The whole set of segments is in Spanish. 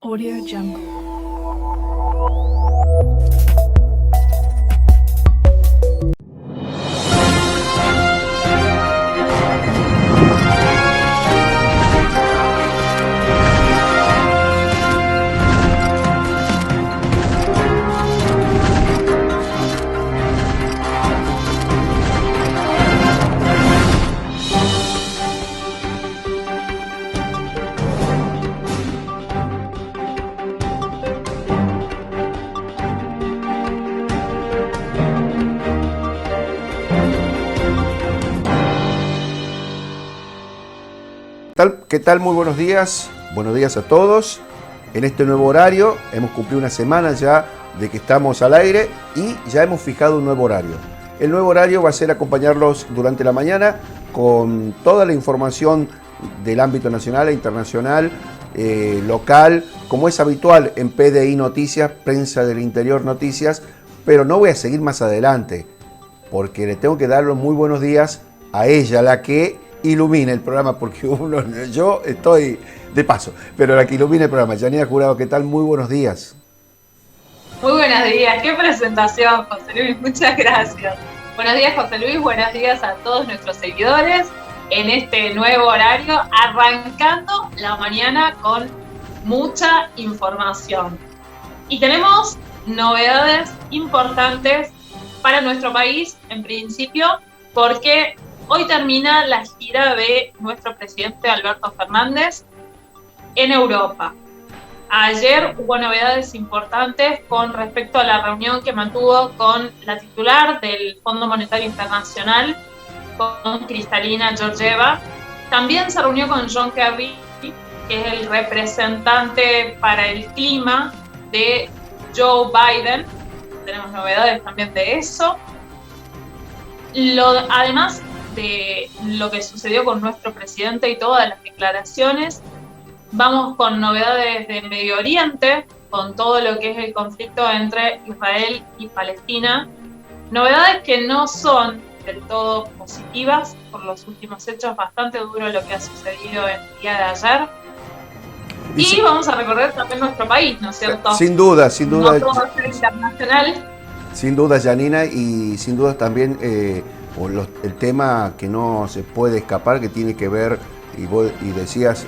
Audio Jungle. ¿Qué tal? Muy buenos días a todos. En este nuevo horario hemos cumplido una semana ya de que estamos al aire y ya hemos fijado un nuevo horario. El nuevo horario va a ser acompañarlos durante la mañana con toda la información del ámbito nacional e internacional, local, como es habitual en PDI Noticias, Prensa del Interior Noticias, pero no voy a seguir más adelante porque le tengo que dar los muy buenos días a ella, la que ilumina el programa, porque yo estoy de paso, pero la que ilumina el programa. Yanina Jurado, ¿qué tal? Muy buenos días. Muy buenos días, qué presentación, José Luis, muchas gracias. Buenos días, José Luis, buenos días a todos nuestros seguidores en este nuevo horario, arrancando la mañana con mucha información. Y tenemos novedades importantes para nuestro país, en principio, porque hoy termina la gira de nuestro presidente Alberto Fernández en Europa. Ayer hubo novedades importantes con respecto a la reunión que mantuvo con la titular del Fondo Monetario Internacional, con Kristalina Georgieva. También se reunió con John Kerry, que es el representante para el clima de Joe Biden. Tenemos novedades también de eso. Además de lo que sucedió con nuestro presidente y todas las declaraciones, vamos con novedades de Medio Oriente, con todo lo que es el conflicto entre Israel y Palestina. Novedades que no son del todo positivas por los últimos hechos, bastante duro lo que ha sucedido el día de ayer. Y vamos a recorrer también nuestro país, ¿no es cierto? Sin duda. No todo va a ser internacional. Sin duda, Yanina, y sin duda también el tema que no se puede escapar, que tiene que ver, y decías,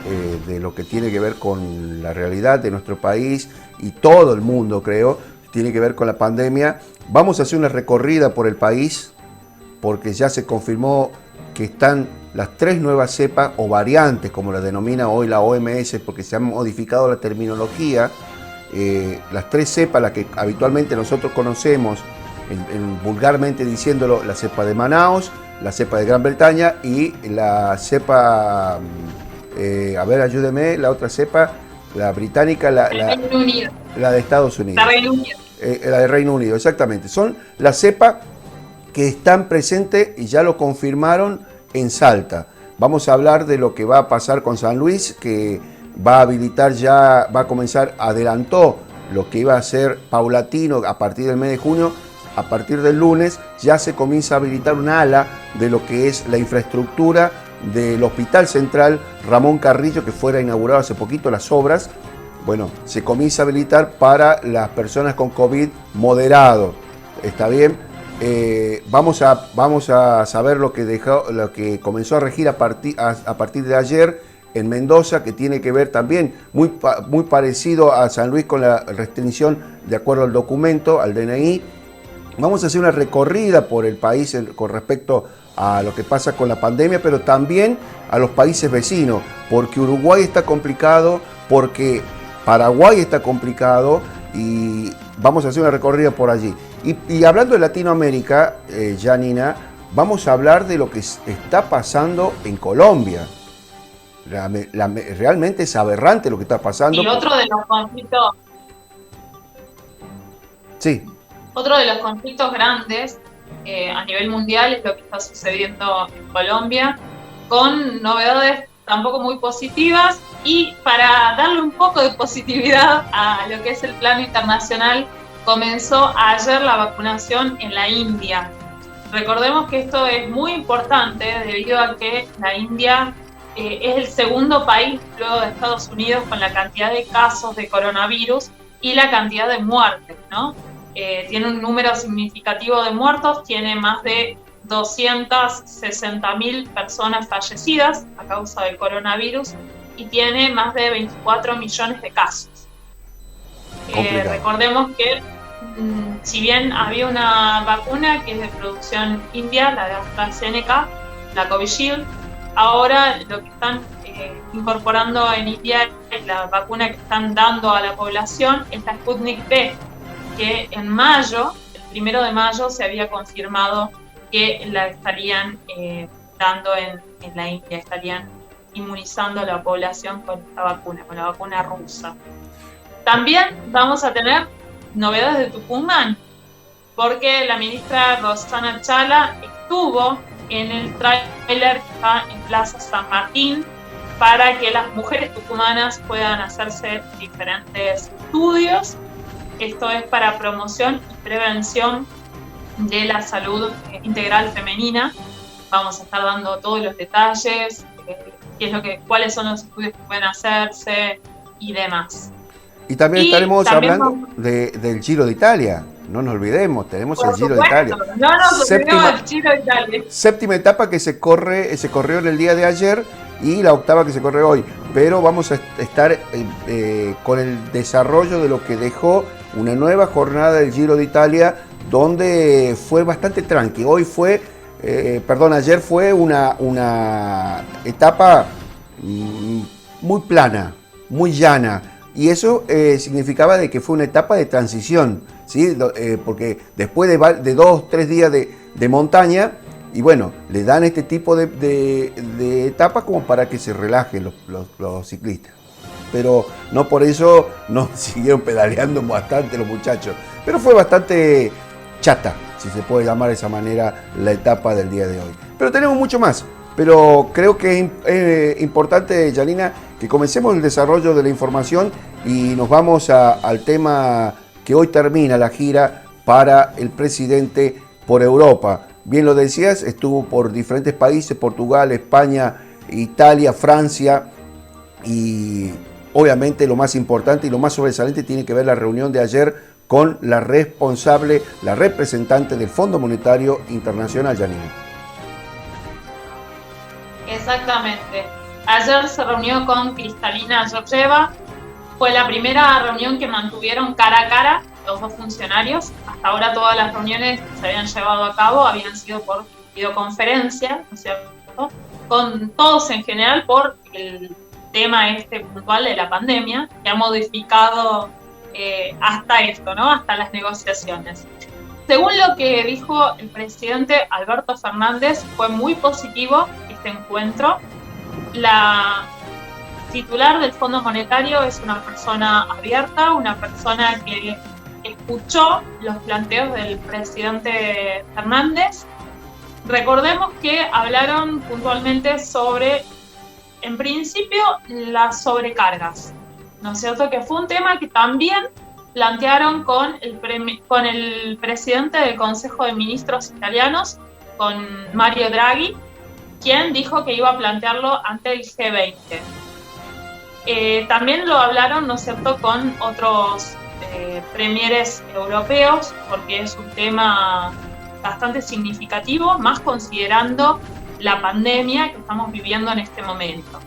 de lo que tiene que ver con la realidad de nuestro país y todo el mundo, creo, tiene que ver con la pandemia. Vamos a hacer una recorrida por el país, porque ya se confirmó que están las 3 nuevas cepas o variantes, como la denomina hoy la OMS, porque se ha modificado la terminología. Las 3 cepas, las que habitualmente nosotros conocemos, vulgarmente diciéndolo, la cepa de Manaus, la cepa de Gran Bretaña y la cepa, a ver, ayúdeme, la otra cepa, la británica, la de Estados Unidos. La de Reino Unido, exactamente. Son las cepas que están presentes y ya lo confirmaron en Salta. Vamos a hablar de lo que va a pasar con San Luis, que va a habilitar ya, va a comenzar, adelantó lo que iba a ser paulatino a partir del mes de junio. A partir del lunes ya se comienza a habilitar un ala de lo que es la infraestructura del Hospital Central Ramón Carrillo, que fuera inaugurado hace poquito, las obras. Bueno, se comienza a habilitar para las personas con COVID moderado. ¿Está bien? Vamos a saber lo que comenzó a regir a partir de ayer en Mendoza, que tiene que ver también muy parecido a San Luis con la restricción de acuerdo al documento, al DNI. Vamos a hacer una recorrida por el país con respecto a lo que pasa con la pandemia, pero también a los países vecinos, porque Uruguay está complicado, porque Paraguay está complicado, y vamos a hacer una recorrida por allí. Y hablando de Latinoamérica, Yanina, vamos a hablar de lo que está pasando en Colombia. Realmente es aberrante lo que está pasando. Y otro de los conflictos. Sí. Otro de los conflictos grandes a nivel mundial es lo que está sucediendo en Colombia, con novedades tampoco muy positivas. Y para darle un poco de positividad a lo que es el plano internacional, comenzó ayer la vacunación en la India. Recordemos que esto es muy importante debido a que la India es el segundo país luego de Estados Unidos con la cantidad de casos de coronavirus y la cantidad de muertes, ¿no? Tiene un número significativo de muertos, tiene más de 260.000 personas fallecidas a causa del coronavirus y tiene más de 24 millones de casos. Recordemos que si bien había una vacuna que es de producción india, la de AstraZeneca, la Covishield, ahora lo que están incorporando en India es la vacuna que están dando a la población, es la Sputnik V, que en mayo, el 1 de mayo, se había confirmado que la estarían dando en la India, estarían inmunizando a la población con esta vacuna, con la vacuna rusa. También vamos a tener novedades de Tucumán, porque la ministra Rosana Chala estuvo en el tráiler que está en Plaza San Martín para que las mujeres tucumanas puedan hacerse diferentes estudios. Esto es para promoción y prevención de la salud integral femenina. Vamos a estar dando todos los detalles, cuáles son los estudios que pueden hacerse y demás. Y también estaremos hablando del Giro de Italia. No nos olvidemos, tenemos el Giro de Italia. No nos olvidemos del Giro de Italia. Séptima etapa que se corrió en el día de ayer y la octava que se corre hoy. Pero vamos a estar con el desarrollo de lo que dejó una nueva jornada del Giro de Italia, donde fue bastante tranqui. Ayer fue una etapa muy plana, muy llana. Y eso significaba de que fue una etapa de transición, ¿sí? Porque después de 2-3 días de montaña, y bueno, le dan este tipo de etapas como para que se relajen los ciclistas. Pero no por eso no siguieron pedaleando bastante los muchachos. Pero fue bastante chata, si se puede llamar de esa manera, la etapa del día de hoy. Pero tenemos mucho más. Pero creo que es importante, Janina, que comencemos el desarrollo de la información y nos vamos al tema que hoy termina la gira para el presidente por Europa. Bien lo decías, estuvo por diferentes países, Portugal, España, Italia, Francia, y obviamente lo más importante y lo más sobresaliente tiene que ver la reunión de ayer con la representante del Fondo Monetario Internacional, Janina. Exactamente. Ayer se reunió con Kristalina Georgieva. Fue la primera reunión que mantuvieron cara a cara los dos funcionarios. Hasta ahora todas las reuniones que se habían llevado a cabo habían sido por videoconferencia, ¿no es cierto? Con todos en general por el tema puntual de la pandemia, que ha modificado hasta esto, ¿no? Hasta las negociaciones. Según lo que dijo el presidente Alberto Fernández, fue muy positivo este encuentro. La titular del Fondo Monetario es una persona abierta, una persona que escuchó los planteos del presidente Fernández. Recordemos que hablaron puntualmente sobre, en principio, las sobrecargas, ¿no es cierto? Que fue un tema que también plantearon con el presidente del Consejo de Ministros italianos, con Mario Draghi, quien dijo que iba a plantearlo ante el G20. También lo hablaron, ¿no es cierto?, con otros premieres europeos, porque es un tema bastante significativo, más considerando la pandemia que estamos viviendo en este momento.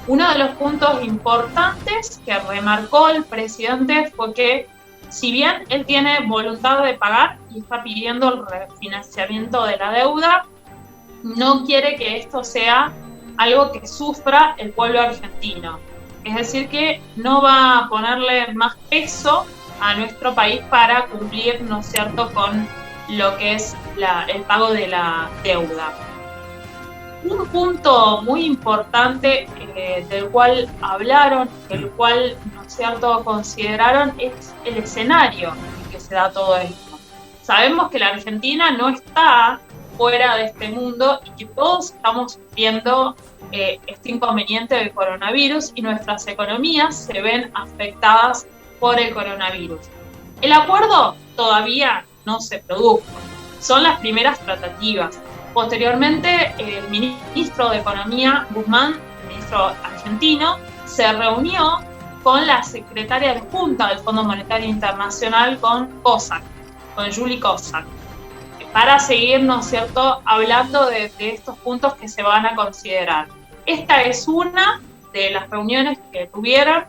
Uno de los puntos importantes que remarcó el presidente fue que, si bien él tiene voluntad de pagar y está pidiendo el refinanciamiento de la deuda, no quiere que esto sea algo que sufra el pueblo argentino. Es decir, que no va a ponerle más peso a nuestro país para cumplir, ¿no es cierto?, con lo que es el pago de la deuda. Un punto muy importante del cual hablaron, el cual, ¿no es cierto?, consideraron, es el escenario en que se da todo esto. Sabemos que la Argentina no está fuera de este mundo y que todos estamos viendo este inconveniente del coronavirus y nuestras economías se ven afectadas por el coronavirus. El acuerdo todavía no se produjo, son las primeras tratativas. Posteriormente, el ministro de Economía, Guzmán, el ministro argentino se reunió con la secretaria de Junta del Fondo Monetario Internacional, con Julie Kozak, para seguir, ¿no es cierto?, hablando de estos puntos que se van a considerar. Esta es una de las reuniones que tuvieron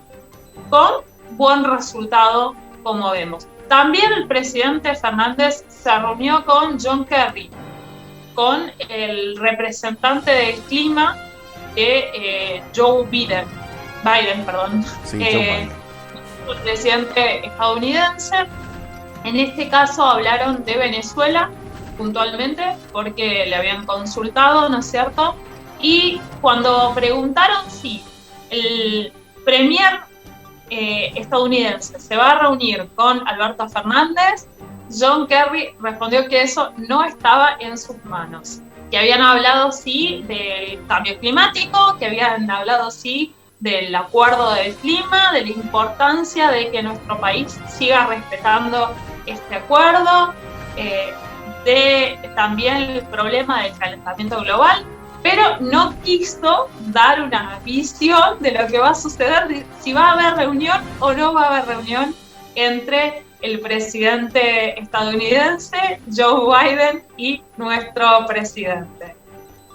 con buen resultado, como vemos. También el presidente Fernández se reunió con John Kerry, con el representante del clima de Joe Biden, Sí, Joe Biden. el presidente estadounidense. En este caso hablaron de Venezuela puntualmente, porque le habían consultado, ¿no es cierto? Y cuando preguntaron si el premier estadounidense se va a reunir con Alberto Fernández, John Kerry respondió que eso no estaba en sus manos, que habían hablado sí del cambio climático, que habían hablado sí del acuerdo del clima, de la importancia de que nuestro país siga respetando este acuerdo, de también el problema del calentamiento global, pero no quiso dar una visión de lo que va a suceder, de si va a haber reunión o no va a haber reunión entre el presidente estadounidense, Joe Biden, y nuestro presidente.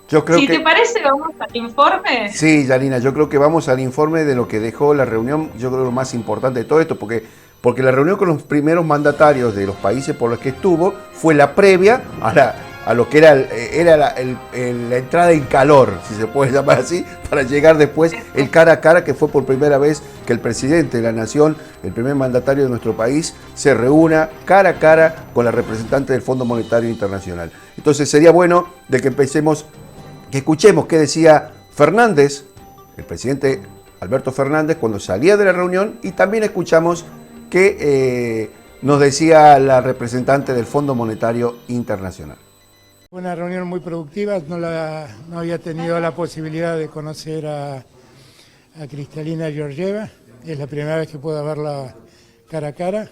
Yo creo ¿Te parece, vamos al informe? Sí, Yanina, yo creo que vamos al informe de lo que dejó la reunión, yo creo lo más importante de todo esto, porque la reunión con los primeros mandatarios de los países por los que estuvo fue la previa a lo que era la entrada en calor, si se puede llamar así, para llegar después el cara a cara, que fue por primera vez que el presidente de la nación, el primer mandatario de nuestro país, se reúna cara a cara con la representante del Fondo Monetario Internacional. Entonces sería bueno de que escuchemos qué decía Fernández, el presidente Alberto Fernández, cuando salía de la reunión, y también escuchamos qué nos decía la representante del Fondo Monetario Internacional. Una reunión muy productiva, no había tenido la posibilidad de conocer a Kristalina Georgieva, es la primera vez que puedo verla cara a cara.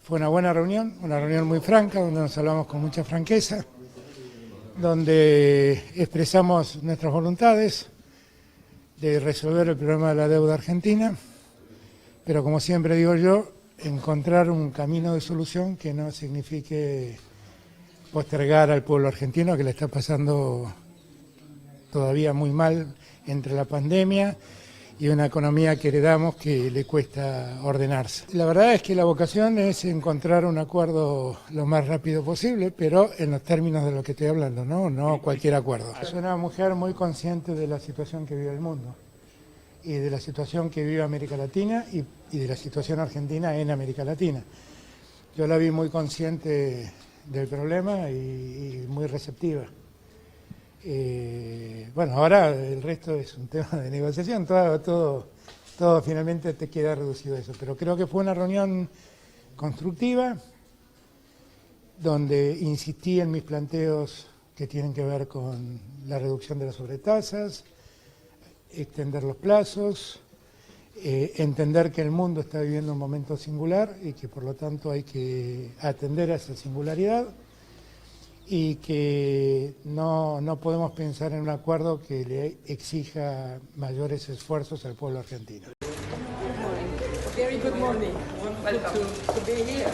Fue una buena reunión, una reunión muy franca, donde nos hablamos con mucha franqueza, donde expresamos nuestras voluntades de resolver el problema de la deuda argentina, pero como siempre digo yo, encontrar un camino de solución que no signifique postergar al pueblo argentino, que le está pasando todavía muy mal entre la pandemia y una economía que heredamos que le cuesta ordenarse. La verdad es que la vocación es encontrar un acuerdo lo más rápido posible, pero en los términos de lo que estoy hablando, no cualquier acuerdo. Es una mujer muy consciente de la situación que vive el mundo y de la situación que vive América Latina y de la situación argentina en América Latina. Yo la vi muy consciente del problema y muy receptiva. Bueno, ahora el resto es un tema de negociación, todo finalmente te queda reducido a eso, pero creo que fue una reunión constructiva, donde insistí en mis planteos que tienen que ver con la reducción de las sobretasas, extender los plazos, entender que el mundo está viviendo un momento singular y que por lo tanto hay que atender a esa singularidad y que no podemos pensar en un acuerdo que le exija mayores esfuerzos al pueblo argentino. Very good morning. Welcome to be here.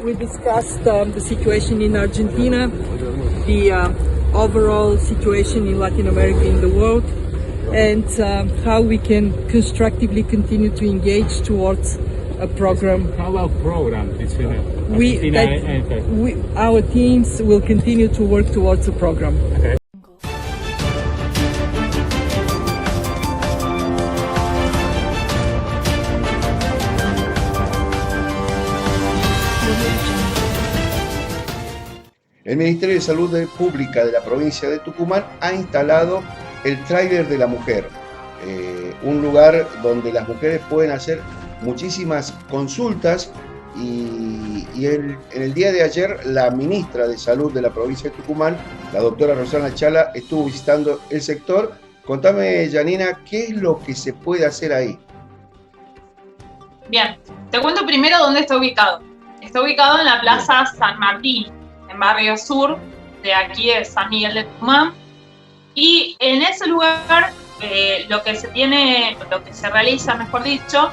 We discussed the situation in Argentina, the overall situation in Latin America, in the world, and how we can constructively continue to engage towards a program. How about program? Our teams will continue to work towards a program. Okay. El Ministerio de Salud Pública de la provincia de Tucumán ha instalado el tráiler de la mujer, un lugar donde las mujeres pueden hacer muchísimas consultas y en el día de ayer la ministra de Salud de la provincia de Tucumán, la doctora Rosana Chala, estuvo visitando el sector. Contame, Yanina, ¿qué es lo que se puede hacer ahí? Bien, te cuento primero dónde está ubicado. Está ubicado en la Plaza San Martín, en Barrio Sur, de aquí de San Miguel de Tucumán. Y en ese lugar lo que se realiza, mejor dicho,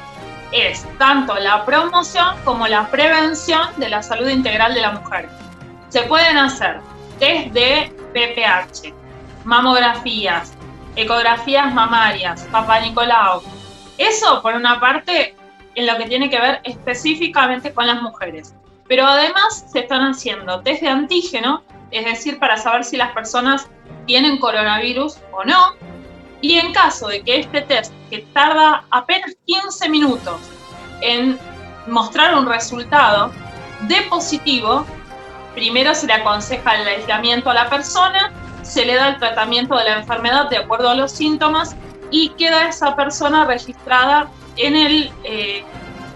es tanto la promoción como la prevención de la salud integral de la mujer. Se pueden hacer test de BPH, mamografías, ecografías mamarias, Papá Nicolau. Eso, por una parte, en lo que tiene que ver específicamente con las mujeres. Pero además se están haciendo test de antígeno, es decir, para saber si las personas tienen coronavirus o no. Y en caso de que este test, que tarda apenas 15 minutos en mostrar un resultado de positivo, primero se le aconseja el aislamiento a la persona, se le da el tratamiento de la enfermedad de acuerdo a los síntomas y queda esa persona registrada en el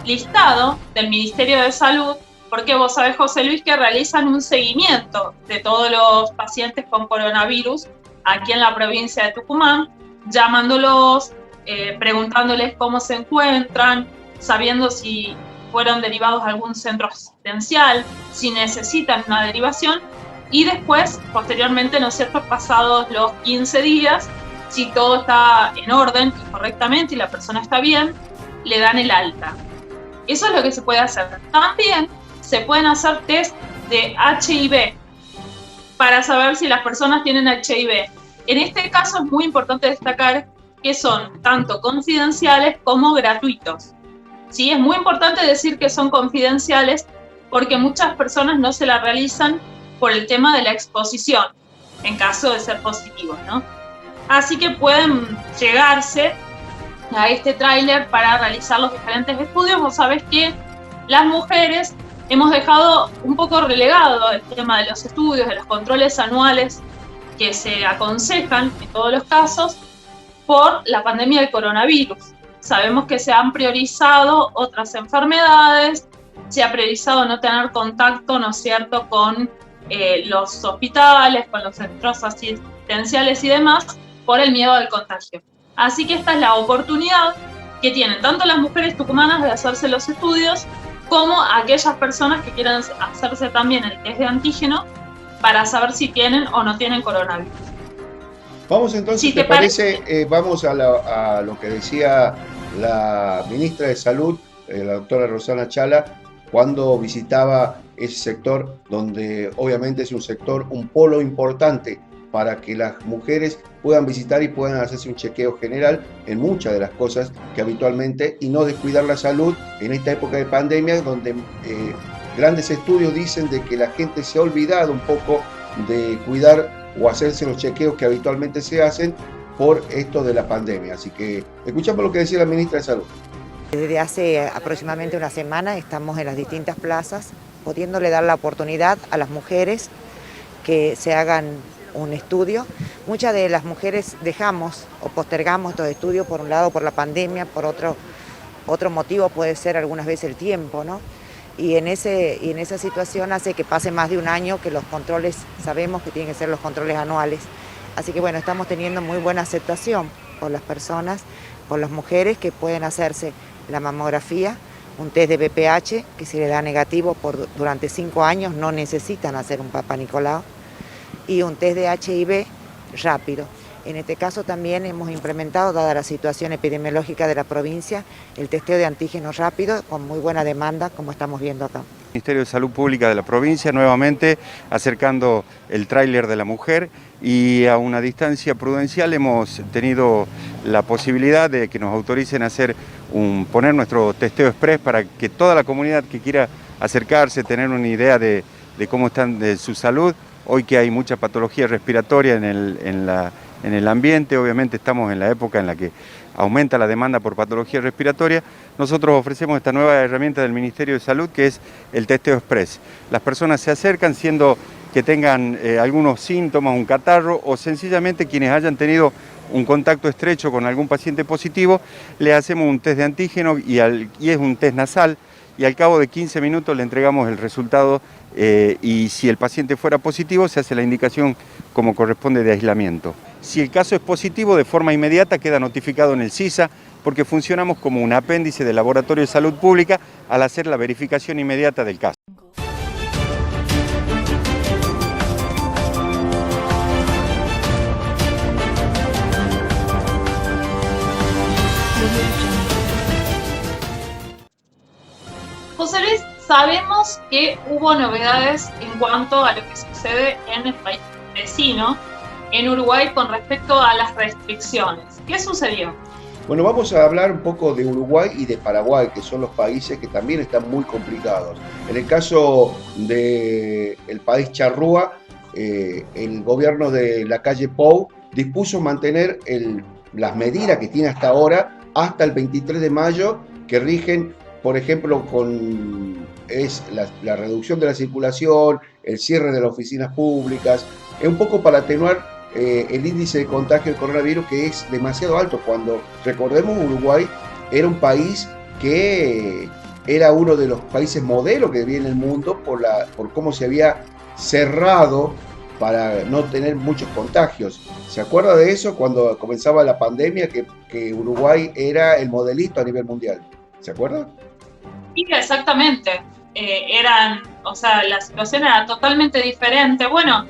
listado del Ministerio de Salud, porque vos sabés, José Luis, que realizan un seguimiento de todos los pacientes con coronavirus aquí en la provincia de Tucumán, llamándolos, preguntándoles cómo se encuentran, sabiendo si fueron derivados a algún centro asistencial, si necesitan una derivación, y después, posteriormente, ¿no es cierto?, pasados los 15 días, si todo está en orden y correctamente y la persona está bien, le dan el alta. Eso es lo que se puede hacer. También se pueden hacer test de HIV para saber si las personas tienen HIV. En este caso es muy importante destacar que son tanto confidenciales como gratuitos. ¿Sí? Es muy importante decir que son confidenciales porque muchas personas no se la realizan por el tema de la exposición, en caso de ser positivos, ¿no? Así que pueden llegarse a este tráiler para realizar los diferentes estudios. Vos sabés que las mujeres hemos dejado un poco relegado el tema de los estudios, de los controles anuales que se aconsejan en todos los casos por la pandemia del coronavirus. Sabemos que se han priorizado otras enfermedades, se ha priorizado no tener contacto, ¿no es cierto?, con los hospitales, con los centros asistenciales y demás, por el miedo al contagio. Así que esta es la oportunidad que tienen tanto las mujeres tucumanas de hacerse los estudios, como aquellas personas que quieran hacerse también el test de antígeno para saber si tienen o no tienen coronavirus. Vamos entonces, si te parece, vamos a lo que decía la ministra de Salud, la doctora Rosana Chala, cuando visitaba ese sector, donde obviamente es un sector, un polo importante para que las mujeres puedan visitar y puedan hacerse un chequeo general en muchas de las cosas que habitualmente, y no descuidar la salud en esta época de pandemia, donde grandes estudios dicen de que la gente se ha olvidado un poco de cuidar o hacerse los chequeos que habitualmente se hacen por esto de la pandemia. Así que escuchamos lo que decía la ministra de Salud. Desde hace aproximadamente una semana estamos en las distintas plazas, pudiéndole dar la oportunidad a las mujeres que se hagan un estudio. Muchas de las mujeres dejamos o postergamos estos estudios, por un lado por la pandemia, por otro motivo puede ser algunas veces el tiempo, ¿no? Y en esa situación hace que pase más de un año que los controles, sabemos que tienen que ser los controles anuales. Así que bueno, estamos teniendo muy buena aceptación por las personas, por las mujeres que pueden hacerse la mamografía, un test de BPH, que si le da negativo durante 5 años no necesitan hacer un Papá Nicolau, y un test de HIV rápido. En este caso también hemos implementado, dada la situación epidemiológica de la provincia, el testeo de antígeno rápido con muy buena demanda, como estamos viendo acá. El Ministerio de Salud Pública de la provincia nuevamente acercando el tráiler de la mujer, y a una distancia prudencial hemos tenido la posibilidad de que nos autoricen a poner nuestro testeo express para que toda la comunidad que quiera acercarse, tener una idea de cómo están de su salud. Hoy que hay mucha patología respiratoria en el ambiente, obviamente estamos en la época en la que aumenta la demanda por patología respiratoria, nosotros ofrecemos esta nueva herramienta del Ministerio de Salud, que es el testeo express. Las personas se acercan siendo que tengan algunos síntomas, un catarro, o sencillamente quienes hayan tenido un contacto estrecho con algún paciente positivo, le hacemos un test de antígeno y es un test nasal, y al cabo de 15 minutos le entregamos el resultado, y si el paciente fuera positivo se hace la indicación como corresponde de aislamiento. Si el caso es positivo, de forma inmediata queda notificado en el CISA, porque funcionamos como un apéndice del Laboratorio de Salud Pública al hacer la verificación inmediata del caso. José Luis, sabemos que hubo novedades en cuanto a lo que sucede en el país vecino, en Uruguay, con respecto a las restricciones. ¿Qué sucedió? Bueno, vamos a hablar un poco de Uruguay y de Paraguay, que son los países que también están muy complicados. En el caso del país charrúa, el gobierno de la calle Pou dispuso mantener las medidas que tiene hasta ahora, hasta el 23 de mayo, que rigen, por ejemplo, la reducción de la circulación, el cierre de las oficinas públicas, un poco para atenuar el índice de contagio del coronavirus, que es demasiado alto. Cuando, recordemos, Uruguay era un país que era uno de los países modelo que había en el mundo por cómo se había cerrado para no tener muchos contagios. ¿Se acuerda de eso cuando comenzaba la pandemia, que Uruguay era el modelito a nivel mundial? ¿Se acuerda? Sí, exactamente. La situación era totalmente diferente. Bueno,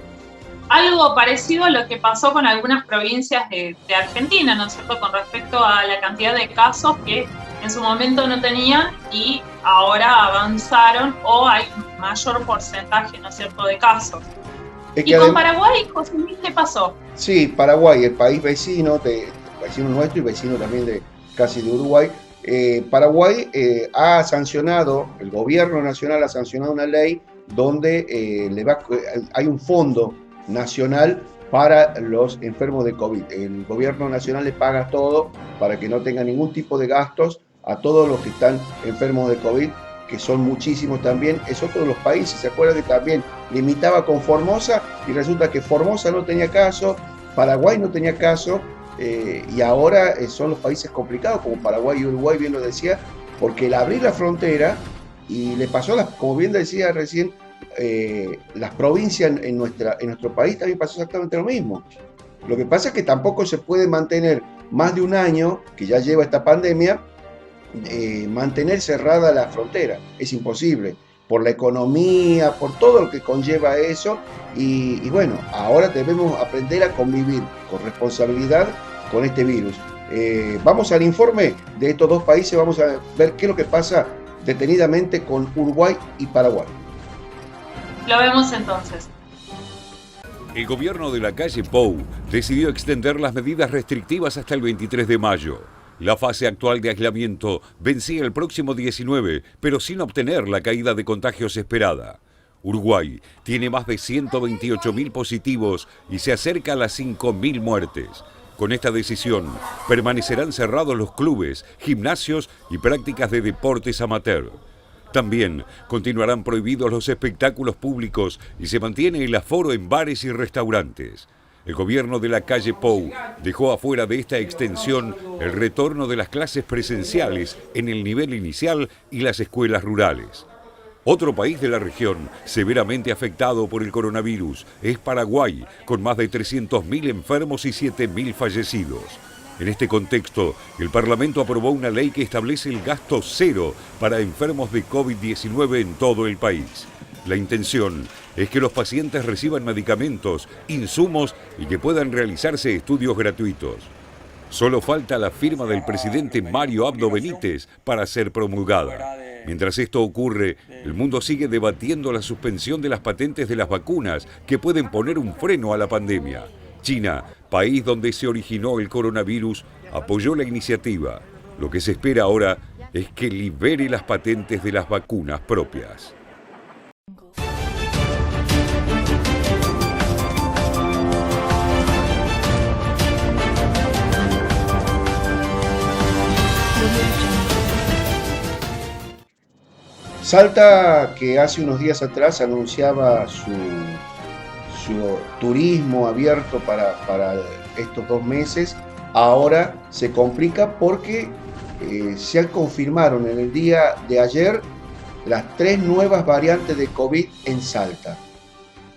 algo parecido a lo que pasó con algunas provincias de Argentina, ¿no es cierto?, con respecto a la cantidad de casos que en su momento no tenían y ahora avanzaron, o hay un mayor porcentaje, ¿no es cierto?, de casos. ¿Y con Paraguay, José Luis, qué pasó? Sí, Paraguay, el país vecino nuestro y vecino también casi de Uruguay. Paraguay ha sancionado, el gobierno nacional ha sancionado una ley donde hay un fondo nacional para los enfermos de COVID. El gobierno nacional le paga todo para que no tenga ningún tipo de gastos a todos los que están enfermos de COVID, que son muchísimos también. Es otro de los países, ¿se acuerdan que también limitaba con Formosa? Y resulta que Formosa no tenía caso, Paraguay no tenía caso, y ahora son los países complicados, como Paraguay y Uruguay, bien lo decía, porque el abrir la frontera, y le pasó, como bien decía recién, las provincias en nuestro país también pasó exactamente lo mismo. Lo que pasa es que tampoco se puede mantener más de un año, que ya lleva esta pandemia, mantener cerrada la frontera. Es imposible, por la economía, por todo lo que conlleva eso, y bueno, ahora debemos aprender a convivir con responsabilidad con este virus. Vamos al informe de estos dos países, vamos a ver qué es lo que pasa detenidamente con Uruguay y Paraguay. Lo vemos entonces. El gobierno de la calle Pou decidió extender las medidas restrictivas hasta el 23 de mayo. La fase actual de aislamiento vencía el próximo 19, pero sin obtener la caída de contagios esperada. Uruguay tiene más de 128.000 positivos y se acerca a las 5.000 muertes. Con esta decisión, permanecerán cerrados los clubes, gimnasios y prácticas de deportes amateur. También continuarán prohibidos los espectáculos públicos y se mantiene el aforo en bares y restaurantes. El gobierno de la calle Pou dejó afuera de esta extensión el retorno de las clases presenciales en el nivel inicial y las escuelas rurales. Otro país de la región severamente afectado por el coronavirus es Paraguay, con más de 300.000 enfermos y 7.000 fallecidos. En este contexto, el Parlamento aprobó una ley que establece el gasto cero para enfermos de COVID-19 en todo el país. La intención es que los pacientes reciban medicamentos, insumos y que puedan realizarse estudios gratuitos. Solo falta la firma del presidente Mario Abdo Benítez para ser promulgada. Mientras esto ocurre, el mundo sigue debatiendo la suspensión de las patentes de las vacunas que pueden poner un freno a la pandemia. China, país donde se originó el coronavirus, apoyó la iniciativa. Lo que se espera ahora es que libere las patentes de las vacunas propias. Salta, que hace unos días atrás anunciaba su turismo abierto para estos 2 meses, ahora se complica porque se confirmaron en el día de ayer las 3 nuevas variantes de COVID en Salta.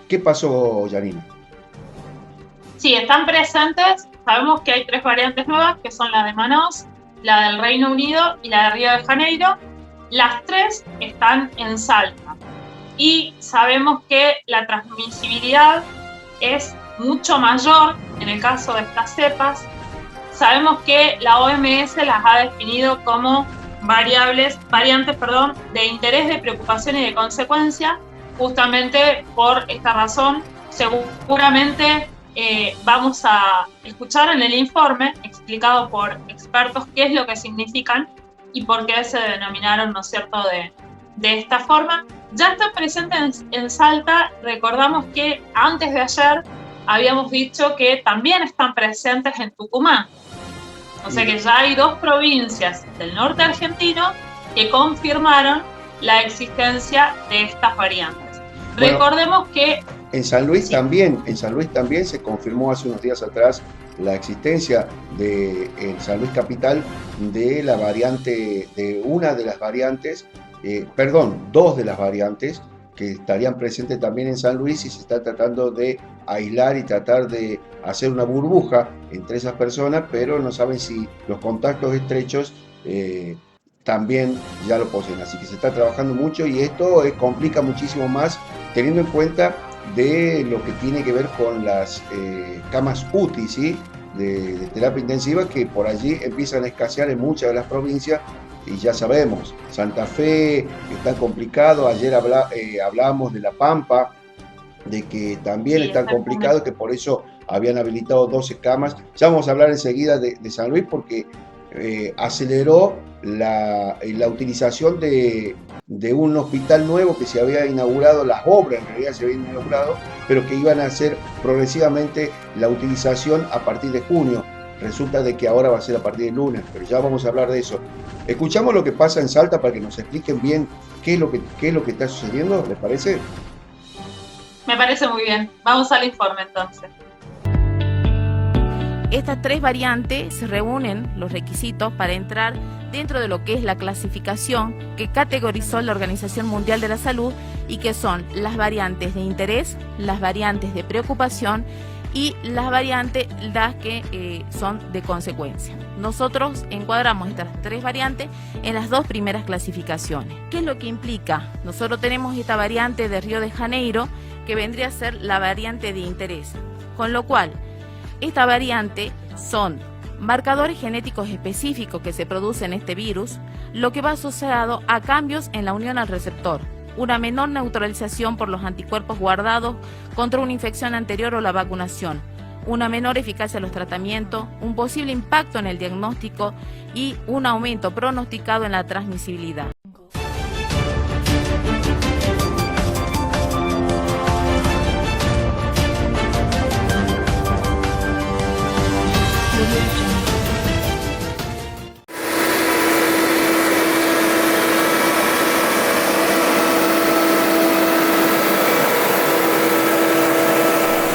¿Qué pasó, Yanina? Sí, están presentes. Sabemos que hay 3 variantes nuevas, que son la de Manaus, la del Reino Unido y la de Río de Janeiro. Las 3 están en Salta. Y sabemos que la transmisibilidad es mucho mayor en el caso de estas cepas. Sabemos que la OMS las ha definido como variantes, de interés, de preocupación y de consecuencia. Justamente por esta razón, seguramente vamos a escuchar en el informe explicado por expertos qué es lo que significan y por qué se denominaron, ¿no es cierto?, de esta forma. Ya están presentes en Salta. Recordamos que antes de ayer habíamos dicho que también están presentes en Tucumán. O sea que ya hay 2 provincias del norte argentino que confirmaron la existencia de estas variantes. Bueno, recordemos que en San Luis también se confirmó hace unos días atrás la existencia en San Luis Capital de la variante, de una de las variantes, dos de las variantes que estarían presentes también en San Luis, y se está tratando de aislar y tratar de hacer una burbuja entre esas personas, pero no saben si los contactos estrechos también ya lo poseen. Así que se está trabajando mucho y esto complica muchísimo más, teniendo en cuenta de lo que tiene que ver con las camas UTI, ¿sí?, de terapia intensiva, que por allí empiezan a escasear en muchas de las provincias. Y ya sabemos, Santa Fe está complicado. Ayer hablábamos de La Pampa, de que también está complicado, que por eso habían habilitado 12 camas. Ya vamos a hablar enseguida de San Luis, porque aceleró la utilización de un hospital nuevo que se había inaugurado, las obras en realidad se habían inaugurado, pero que iban a hacer progresivamente la utilización a partir de junio. Resulta de que ahora va a ser a partir de lunes, pero ya vamos a hablar de eso. Escuchamos lo que pasa en Salta para que nos expliquen bien qué es lo que está sucediendo, ¿les parece? Me parece muy bien. Vamos al informe entonces. Estas 3 variantes se reúnen los requisitos para entrar dentro de lo que es la clasificación que categorizó la Organización Mundial de la Salud, y que son las variantes de interés, las variantes de preocupación y las variantes las que son de consecuencia. Nosotros encuadramos estas 3 variantes en las 2 primeras clasificaciones. ¿Qué es lo que implica? Nosotros tenemos esta variante de Río de Janeiro, que vendría a ser la variante de interés, con lo cual esta variante son marcadores genéticos específicos que se producen en este virus, lo que va asociado a cambios en la unión al receptor, una menor neutralización por los anticuerpos guardados contra una infección anterior o la vacunación, una menor eficacia en los tratamientos, un posible impacto en el diagnóstico y un aumento pronosticado en la transmisibilidad.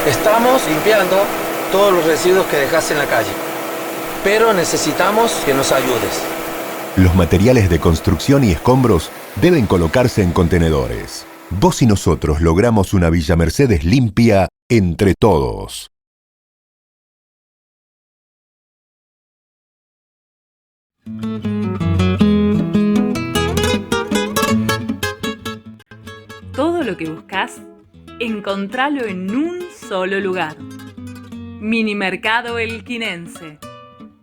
Estamos limpiando todos los residuos que dejaste en la calle, pero necesitamos que nos ayudes. Los materiales de construcción y escombros deben colocarse en contenedores. Vos y nosotros logramos una Villa Mercedes limpia entre todos. Todo lo que buscas, encontralo en un solo lugar. Minimercado Elquinense.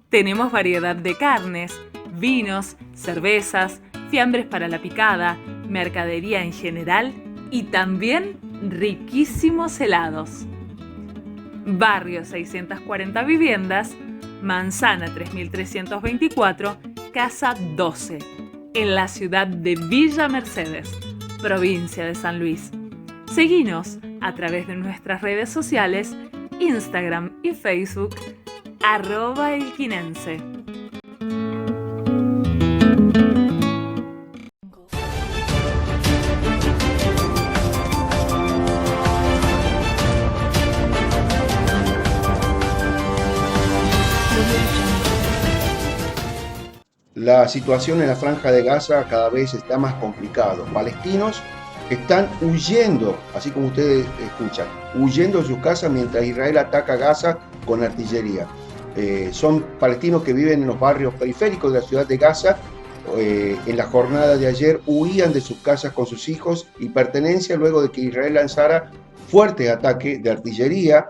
Tenemos variedad de carnes, vinos, cervezas, fiambres para la picada, mercadería en general y también riquísimos helados. Barrio 640 viviendas, Manzana 3324, Casa 12, en la ciudad de Villa Mercedes, provincia de San Luis. Seguinos a través de nuestras redes sociales, Instagram y Facebook, @elquinense. La situación en la Franja de Gaza cada vez está más complicada. Palestinos están huyendo, así como ustedes escuchan, huyendo de sus casas mientras Israel ataca Gaza con artillería. Son palestinos que viven en los barrios periféricos de la ciudad de Gaza. En la jornada de ayer huían de sus casas con sus hijos y pertenencia luego de que Israel lanzara fuertes ataques de artillería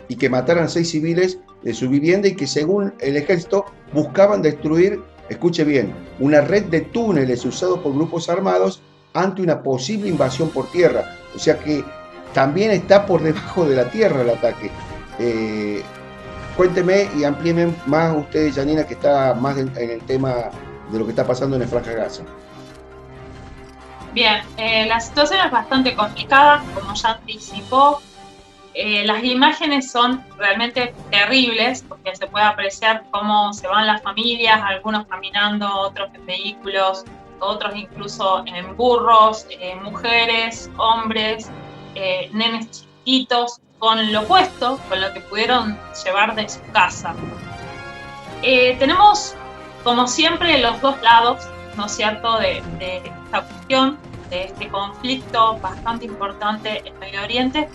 y que mataran 6 civiles de su vivienda, y que según el ejército buscaban destruir, escuche bien, una red de túneles usados por grupos armados ante una posible invasión por tierra. O sea que también está por debajo de la tierra el ataque. Cuénteme y amplíenme más usted, Janina, que está más en el tema de lo que está pasando en el Franja Gaza. Bien, la situación es bastante complicada, como ya anticipó. Las imágenes son realmente terribles, porque se puede apreciar cómo se van las familias, algunos caminando, otros en vehículos, otros incluso en burros, mujeres, hombres, nenes chiquitos, con lo puesto, con lo que pudieron llevar de su casa. Tenemos, como siempre, los dos lados, ¿no es cierto?, de esta cuestión, de este conflicto bastante importante en Medio Oriente,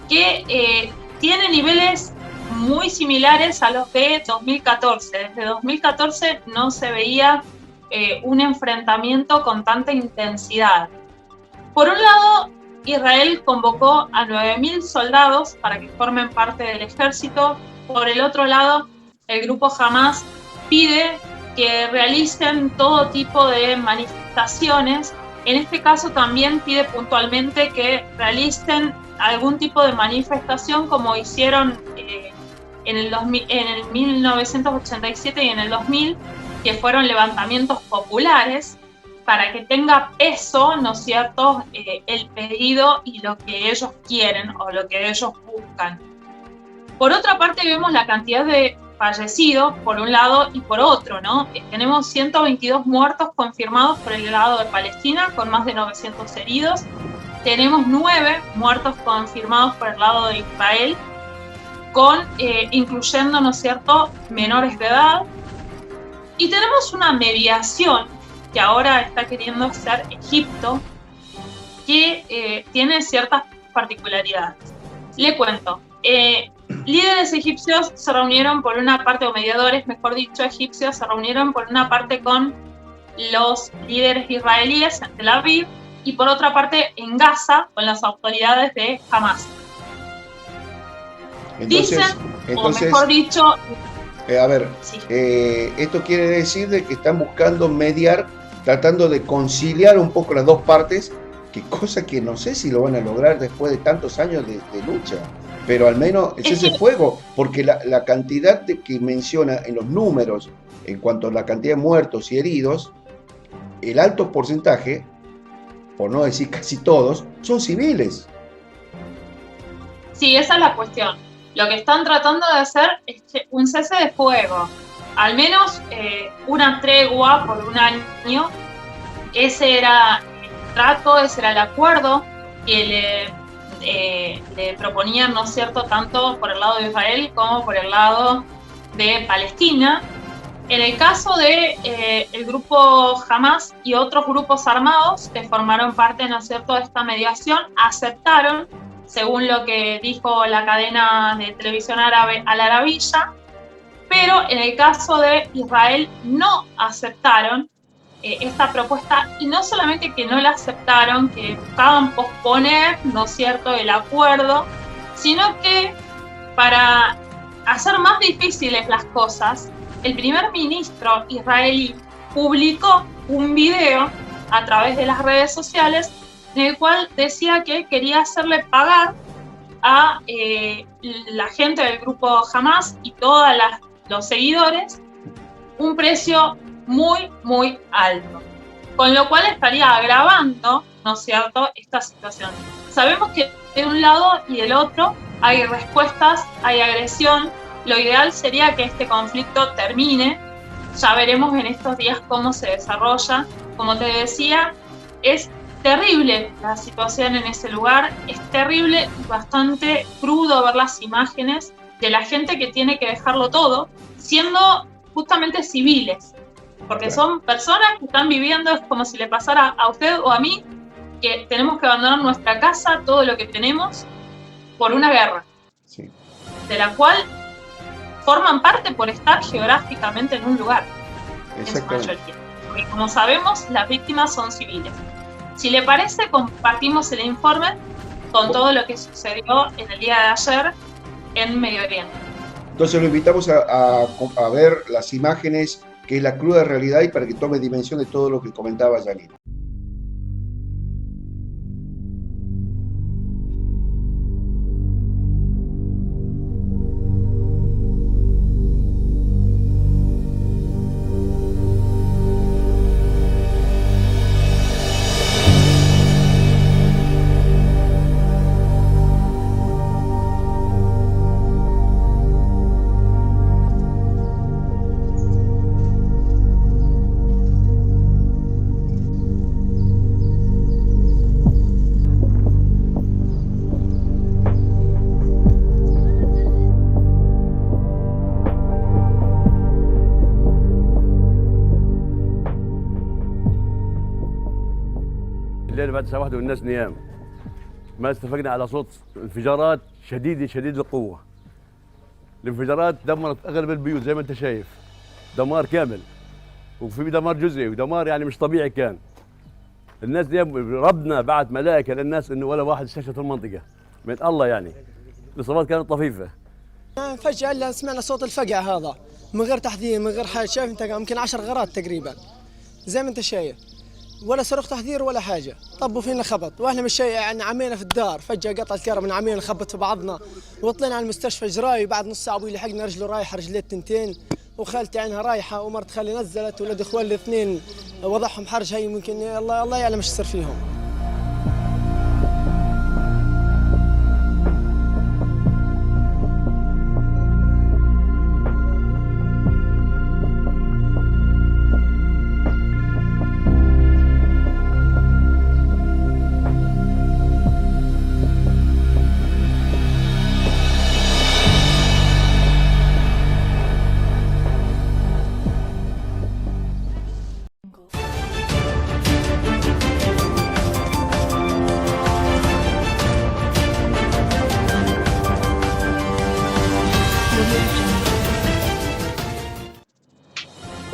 que tiene niveles muy similares a los de 2014. Desde 2014 no se veía un enfrentamiento con tanta intensidad. Por un lado, Israel convocó a 9.000 soldados para que formen parte del ejército. Por el otro lado, el grupo Hamas pide que realicen todo tipo de manifestaciones. En este caso también pide puntualmente que realicen algún tipo de manifestación como hicieron en el 1987 y en el 2000, que fueron levantamientos populares, para que tenga peso, ¿no es cierto?, el pedido y lo que ellos quieren o lo que ellos buscan. Por otra parte, vemos la cantidad de fallecidos por un lado y por otro, ¿no? Tenemos 122 muertos confirmados por el lado de Palestina, con más de 900 heridos. Tenemos 9 muertos confirmados por el lado de Israel, incluyendo, ¿no es cierto?, menores de edad. Y tenemos una mediación que ahora está queriendo hacer Egipto, que tiene ciertas particularidades. Le cuento. Líderes egipcios se reunieron por una parte, o mediadores, mejor dicho, egipcios, se reunieron por una parte con los líderes israelíes en Tel Aviv y por otra parte en Gaza con las autoridades de Hamas. Dicen, o mejor dicho... sí. Esto quiere decir de que están buscando mediar, tratando de conciliar un poco las dos partes, que cosa que no sé si lo van a lograr después de tantos años de lucha. Pero al menos es ese fuego, porque la cantidad que menciona en los números, en cuanto a la cantidad de muertos y heridos, el alto porcentaje, por no decir casi todos, son civiles. Sí, esa es la cuestión. Lo que están tratando de hacer es un cese de fuego, al menos una tregua por un año. Ese era el trato, ese era el acuerdo que le proponían, ¿no es cierto?, tanto por el lado de Israel como por el lado de Palestina. En el caso de el grupo Hamas y otros grupos armados que formaron parte, ¿no es cierto?, de esta mediación, aceptaron, según lo que dijo la cadena de televisión árabe Al Arabiya, pero en el caso de Israel no aceptaron esta propuesta, y no solamente que no la aceptaron, que buscaban posponer, ¿no es cierto?, el acuerdo, sino que para hacer más difíciles las cosas, el primer ministro israelí publicó un video a través de las redes sociales en el cual decía que quería hacerle pagar a la gente del grupo Hamas y todos los seguidores un precio muy, muy alto, con lo cual estaría agravando, ¿no es cierto?, esta situación. Sabemos que de un lado y del otro hay respuestas, hay agresión. Lo ideal sería que este conflicto termine. Ya veremos en estos días cómo se desarrolla. Como te decía, es terrible la situación en ese lugar, es terrible y bastante crudo ver las imágenes de la gente que tiene que dejarlo todo, siendo justamente civiles, porque son personas que están viviendo, es como si le pasara a usted o a mí, que tenemos que abandonar nuestra casa, todo lo que tenemos, por una guerra, Sí. de la cual forman parte por estar geográficamente en un lugar, en su Exactamente. mayoría. Porque como sabemos, las víctimas son civiles. Si le parece, compartimos el informe con todo lo que sucedió en el día de ayer en Medio Oriente. Entonces lo invitamos a ver las imágenes, que es la cruda realidad, y para que tome dimensión de todo lo que comentaba Janina. الليل بعد الساعة 1 والناس نيام ما اتفقنا على صوت انفجارات شديد القوة. الانفجارات دمرت أغلب البيوت زي ما أنت شايف، دمار كامل، وفي دمار جزئي ودمار يعني مش طبيعي كان. الناس دي ربنا بعت ملائكة للناس إنه ولا واحد استشهد في المنطقة من الله يعني. الإصابات كانت طفيفة. فجأة سمعنا صوت الفقع هذا من غير تحذير من غير حاجة، شايف أنت يمكن 10 غارات تقريبا زي ما أنت شايف، ولا صاروخ تحذير ولا حاجة. طبوا فينا خبط واحنا مش يعني عمينا في الدار، فجأة قطع الكهرباء من عمينا خبط في بعضنا وطلعنا على المستشفى جراي. بعد نص ساعة ابوي لحقنا رجله رايحة رجليه التنتين، وخالتي عينها رايحة، ومرت خالي نزلت، ولاد اخوان الاثنين وضعهم حرج. هي ممكن الله يعلم ايش صار فيهم.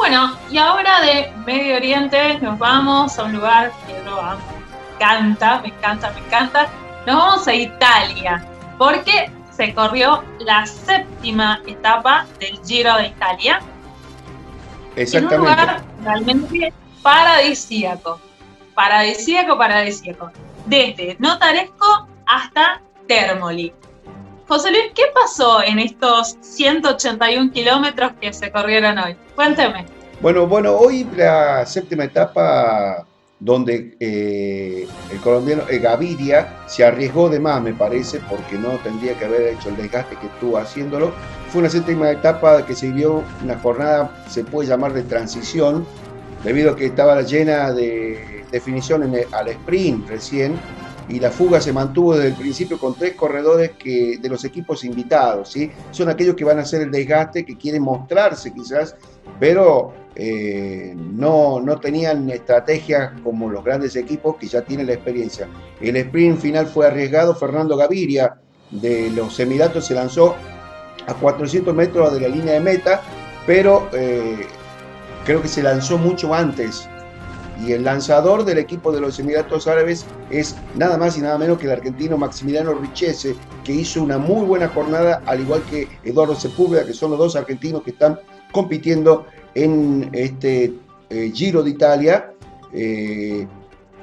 Bueno, y ahora de Medio Oriente nos vamos a un lugar que yo amo, me encanta. Nos vamos a Italia, porque se corrió la 7ª etapa del Giro de Italia. En un lugar realmente paradisíaco. Desde Notaresco hasta Termoli. José Luis, ¿qué pasó en estos 181 kilómetros que se corrieron hoy? Cuénteme. Bueno, hoy la 7ª etapa, donde el colombiano Gaviria se arriesgó de más, me parece, porque no tendría que haber hecho el desgaste que estuvo haciéndolo. Fue una 7ª etapa que se vio una jornada, se puede llamar de transición, debido a que estaba llena de definición al sprint recién, y la fuga se mantuvo desde el principio con 3 corredores de los equipos invitados, ¿sí? Son aquellos que van a hacer el desgaste, que quieren mostrarse quizás, pero no tenían estrategias como los grandes equipos que ya tienen la experiencia. El sprint final fue arriesgado. Fernando Gaviria de los Emiratos se lanzó a 400 metros de la línea de meta, pero creo que se lanzó mucho antes. Y el lanzador del equipo de los Emiratos Árabes es nada más y nada menos que el argentino Maximiliano Richese, que hizo una muy buena jornada, al igual que Eduardo Sepúlveda, que son los dos argentinos que están compitiendo en este Giro de Italia.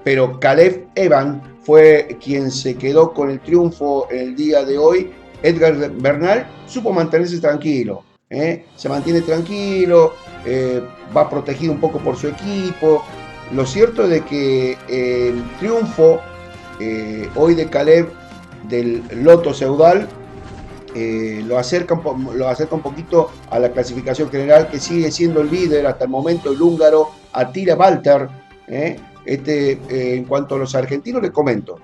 Pero Caleb Evan fue quien se quedó con el triunfo en el día de hoy. Edgar Bernal supo mantenerse tranquilo, se mantiene tranquilo, va protegido un poco por su equipo. Lo cierto es de que el triunfo hoy de Caleb del Lotto Soudal lo acerca un poquito a la clasificación general, que sigue siendo el líder hasta el momento el húngaro Attila Valter. En cuanto a los argentinos, les comento: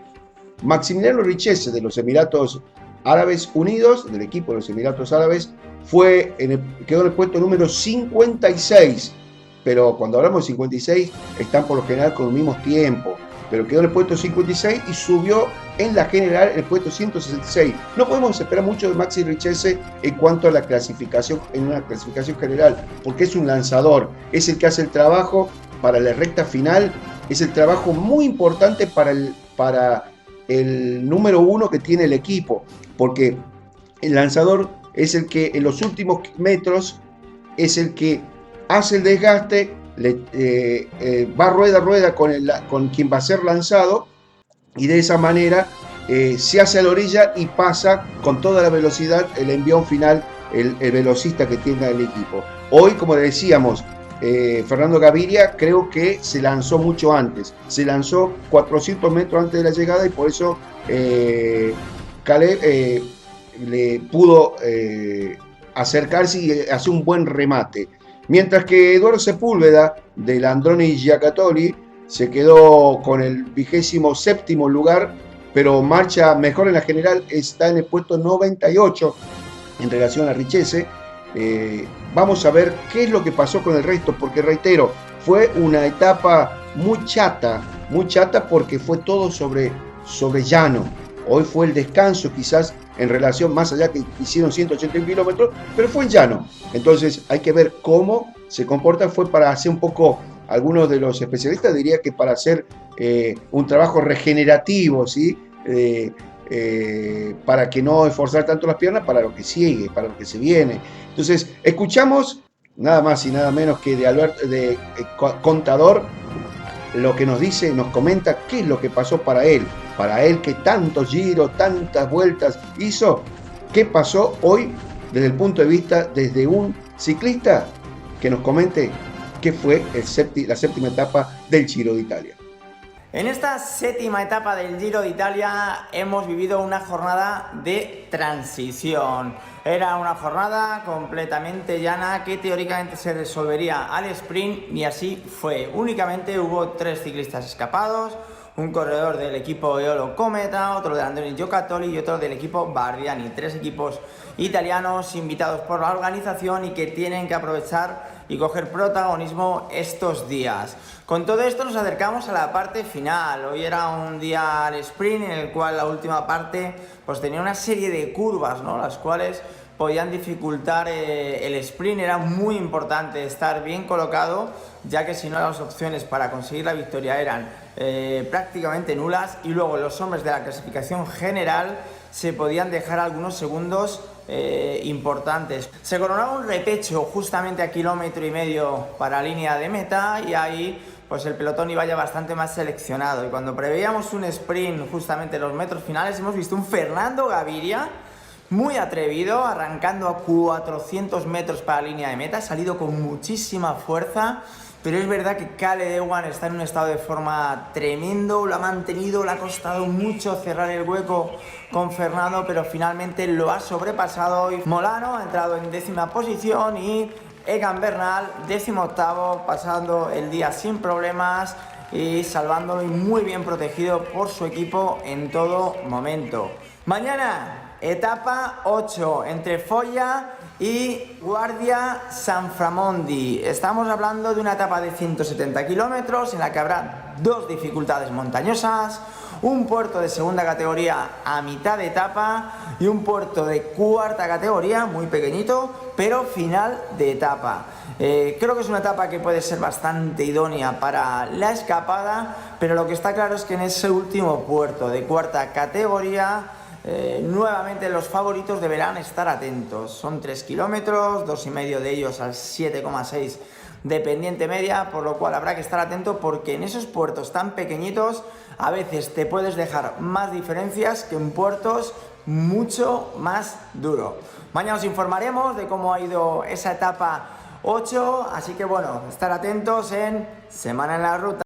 Maximiliano Richese de los Emiratos Árabes Unidos, del equipo de los Emiratos Árabes, quedó en el puesto número 56. Pero cuando hablamos de 56, están por lo general con los mismos tiempos. pero quedó en el puesto 56 y subió en la general el puesto 166. No podemos esperar mucho de Maxi Richese en cuanto a la clasificación, en una clasificación general, porque es un lanzador, es el que hace el trabajo para la recta final, es el trabajo muy importante para el número 1 que tiene el equipo, porque el lanzador es el que en los últimos metros es el que hace el desgaste, va rueda a rueda con quien va a ser lanzado, y de esa manera se hace a la orilla y pasa con toda la velocidad el envión final, el velocista que tiene el equipo. Hoy, como decíamos, Fernando Gaviria creo que se lanzó mucho antes, se lanzó 400 metros antes de la llegada, y por eso Caleb le pudo acercarse y hacer un buen remate. Mientras que Eduardo Sepúlveda del Androni Giacattoli se quedó con el 27º lugar, pero marcha mejor en la general, está en el puesto 98 en relación a Richese. Vamos a ver qué es lo que pasó con el resto, porque reitero, fue una etapa muy chata porque fue todo sobre llano. Hoy fue el descanso quizás en relación, más allá que hicieron 180 kilómetros, pero fue en llano. Entonces hay que ver cómo se comporta. Fue para hacer un poco, algunos de los especialistas diría que para hacer un trabajo regenerativo, ¿sí? Para que no esforzar tanto las piernas para lo que sigue, para lo que se viene. Entonces escuchamos nada más y nada menos que de Contador, lo que nos dice, nos comenta qué es lo que pasó para él que tantos giros, tantas vueltas hizo. ¿Qué pasó hoy desde el punto de vista desde un ciclista? Que nos comente qué fue la séptima etapa del Giro de Italia. En esta séptima etapa del Giro de Italia hemos vivido una jornada de transición. Era una jornada completamente llana que teóricamente se resolvería al sprint, y así fue. Únicamente hubo 3 ciclistas escapados, un corredor del equipo Eolo Cometa, otro de Androni Giocattoli y otro del equipo Bardiani. 3 equipos italianos invitados por la organización y que tienen que aprovechar y coger protagonismo estos días. Con todo esto nos acercamos a la parte final. Hoy era un día al sprint en el cual la última parte pues tenía una serie de curvas, ¿no? Las cuales podían dificultar el sprint. Era muy importante estar bien colocado, ya que si no las opciones para conseguir la victoria eran prácticamente nulas, y luego los hombres de la clasificación general se podían dejar algunos segundos importantes. Se coronaba un repecho justamente a 1,5 kilómetros para línea de meta, y ahí pues el pelotón iba ya bastante más seleccionado, y cuando preveíamos un sprint justamente en los metros finales hemos visto un Fernando Gaviria muy atrevido, arrancando a 400 metros para la línea de meta, ha salido con muchísima fuerza, pero es verdad que Caleb Ewan está en un estado de forma tremendo, lo ha mantenido, le ha costado mucho cerrar el hueco con Fernando, pero finalmente lo ha sobrepasado, y Molano ha entrado en 10ª posición y Egan Bernal 18º, pasando el día sin problemas y salvándolo, y muy bien protegido por su equipo en todo momento. Mañana, etapa 8 entre Foggia y Guardia Sanframondi. Estamos hablando de una etapa de 170 kilómetros en la que habrá 2 dificultades montañosas, un puerto de segunda categoría a mitad de etapa y un puerto de cuarta categoría muy pequeñito, pero final de etapa. Creo que es una etapa que puede ser bastante idónea para la escapada, pero lo que está claro es que en ese último puerto de cuarta categoría nuevamente los favoritos deberán estar atentos. Son 3 kilómetros, 2,5 de ellos al 7,6 de pendiente media, por lo cual habrá que estar atento, porque en esos puertos tan pequeñitos a veces te puedes dejar más diferencias que en puertos mucho más duros. Mañana os informaremos de cómo ha ido esa etapa 8, así que bueno, estar atentos en Semana en la Ruta.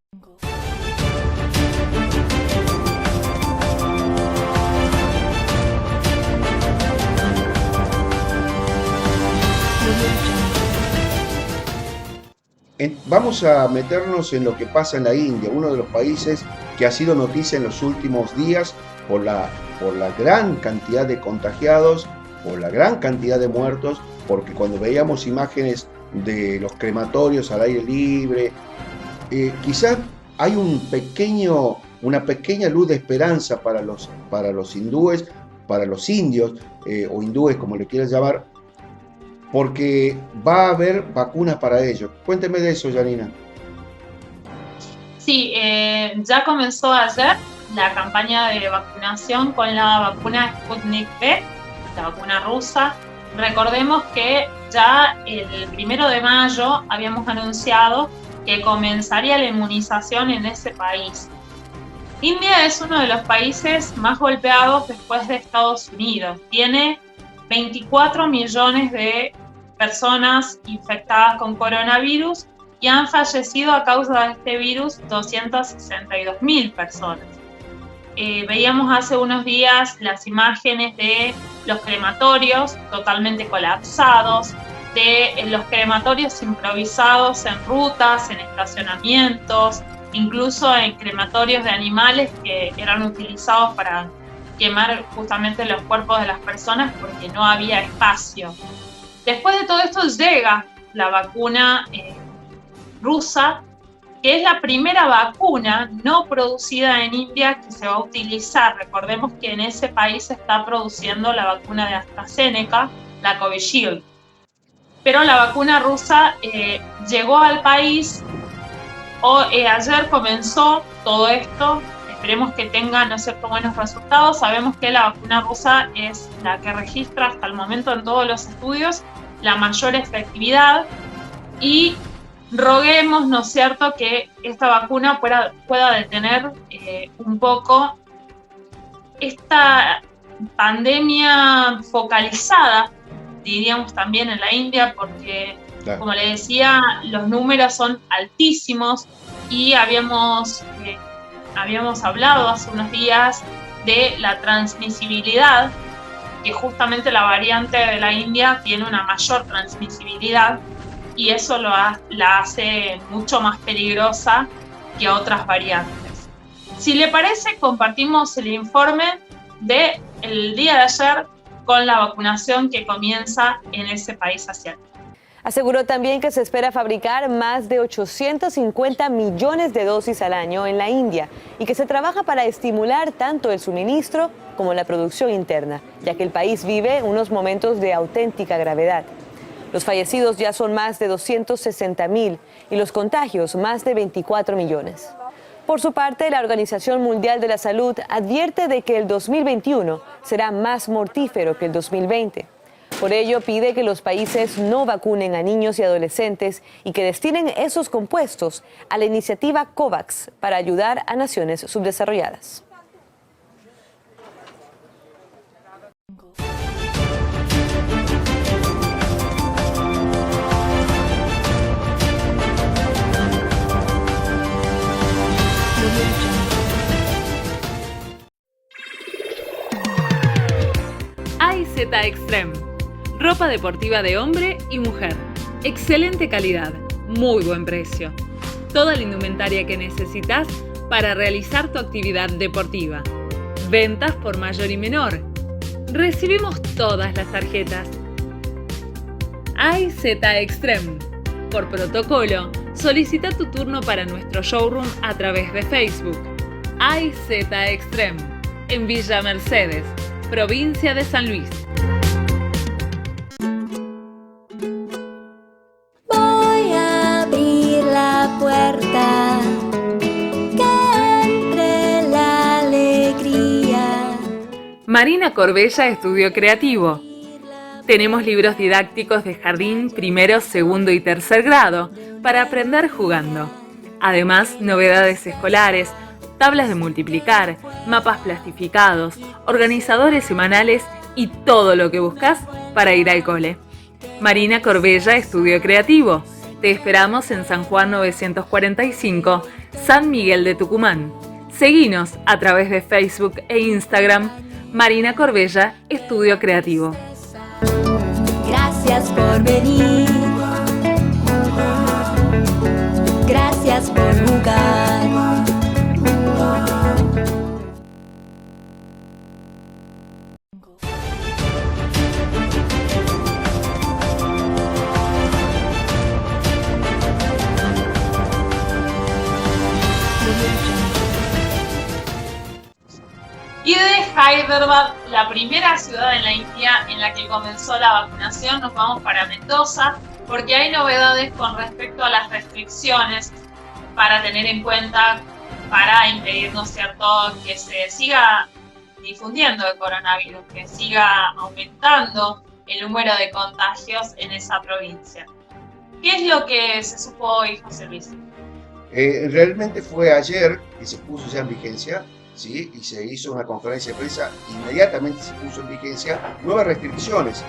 Vamos a meternos en lo que pasa en la India, uno de los países que ha sido noticia en los últimos días por la gran cantidad de contagiados, por la gran cantidad de muertos, porque cuando veíamos imágenes de los crematorios al aire libre, quizás hay un pequeño una pequeña luz de esperanza para los hindúes, para los indios, o hindúes como le quieras llamar, porque va a haber vacunas para ellos. Cuénteme de eso, Janina. Sí, ya comenzó ayer la campaña de vacunación con la vacuna Sputnik V, la vacuna rusa. Recordemos que ya el 1 de mayo habíamos anunciado que comenzaría la inmunización en ese país. India es uno de los países más golpeados después de Estados Unidos. Tiene 24 millones de personas infectadas con coronavirus y han fallecido a causa de este virus 262.000 personas. Veíamos hace unos días las imágenes de los crematorios totalmente colapsados, de los crematorios improvisados en rutas, en estacionamientos, incluso en crematorios de animales que eran utilizados para quemar justamente los cuerpos de las personas porque no había espacio. Después de todo esto llega la vacuna rusa, que es la primera vacuna no producida en India que se va a utilizar. Recordemos que en ese país se está produciendo la vacuna de AstraZeneca, la Covishield. Pero la vacuna rusa llegó al país, ayer comenzó todo esto. Esperemos que tenga, ¿no es cierto?, buenos resultados. Sabemos que la vacuna rusa es la que registra hasta el momento en todos los estudios la mayor efectividad y roguemos, ¿no es cierto?, que esta vacuna pueda detener un poco esta pandemia focalizada, diríamos también en la India, porque, claro, como le decía, los números son altísimos y habíamos hablado hace unos días de la transmisibilidad, que justamente la variante de la India tiene una mayor transmisibilidad y eso la hace mucho más peligrosa que otras variantes. Si le parece, compartimos el informe del día de ayer con la vacunación que comienza en ese país asiático. Aseguró también que se espera fabricar más de 850 millones de dosis al año en la India y que se trabaja para estimular tanto el suministro como la producción interna, ya que el país vive unos momentos de auténtica gravedad. Los fallecidos ya son más de 260.000 y los contagios más de 24 millones. Por su parte, la Organización Mundial de la Salud advierte de que el 2021 será más mortífero que el 2020. Por ello, pide que los países no vacunen a niños y adolescentes y que destinen esos compuestos a la iniciativa COVAX para ayudar a naciones subdesarrolladas. AIZ Extreme. Ropa deportiva de hombre y mujer. Excelente calidad, muy buen precio. Toda la indumentaria que necesitas para realizar tu actividad deportiva. Ventas por mayor y menor. Recibimos todas las tarjetas. AIZ Extreme. Por protocolo, solicita tu turno para nuestro showroom a través de Facebook. AIZ Extreme. En Villa Mercedes, provincia de San Luis. Puerta, que entre la alegría. Marina Corbella Estudio Creativo. Tenemos libros didácticos de jardín, primero, segundo y tercer grado para aprender jugando. Además, novedades escolares, tablas de multiplicar, mapas plastificados, organizadores semanales y todo lo que buscas para ir al cole. Marina Corbella Estudio Creativo. Te esperamos en San Juan 945, San Miguel de Tucumán. Seguinos a través de Facebook e Instagram, Marina Corbella Estudio Creativo. Gracias por venir. Gracias por jugar. Hyderabad, la primera ciudad en la India en la que comenzó la vacunación. Nos vamos para Mendoza porque hay novedades con respecto a las restricciones para tener en cuenta, para impedir, ¿no es cierto?, que se siga difundiendo el coronavirus, que siga aumentando el número de contagios en esa provincia. ¿Qué es lo que se supo hoy, José Luis? Realmente fue ayer que se puso ya en vigencia, ¿sí? Y se hizo una conferencia de prensa, inmediatamente se puso en vigencia nuevas restricciones.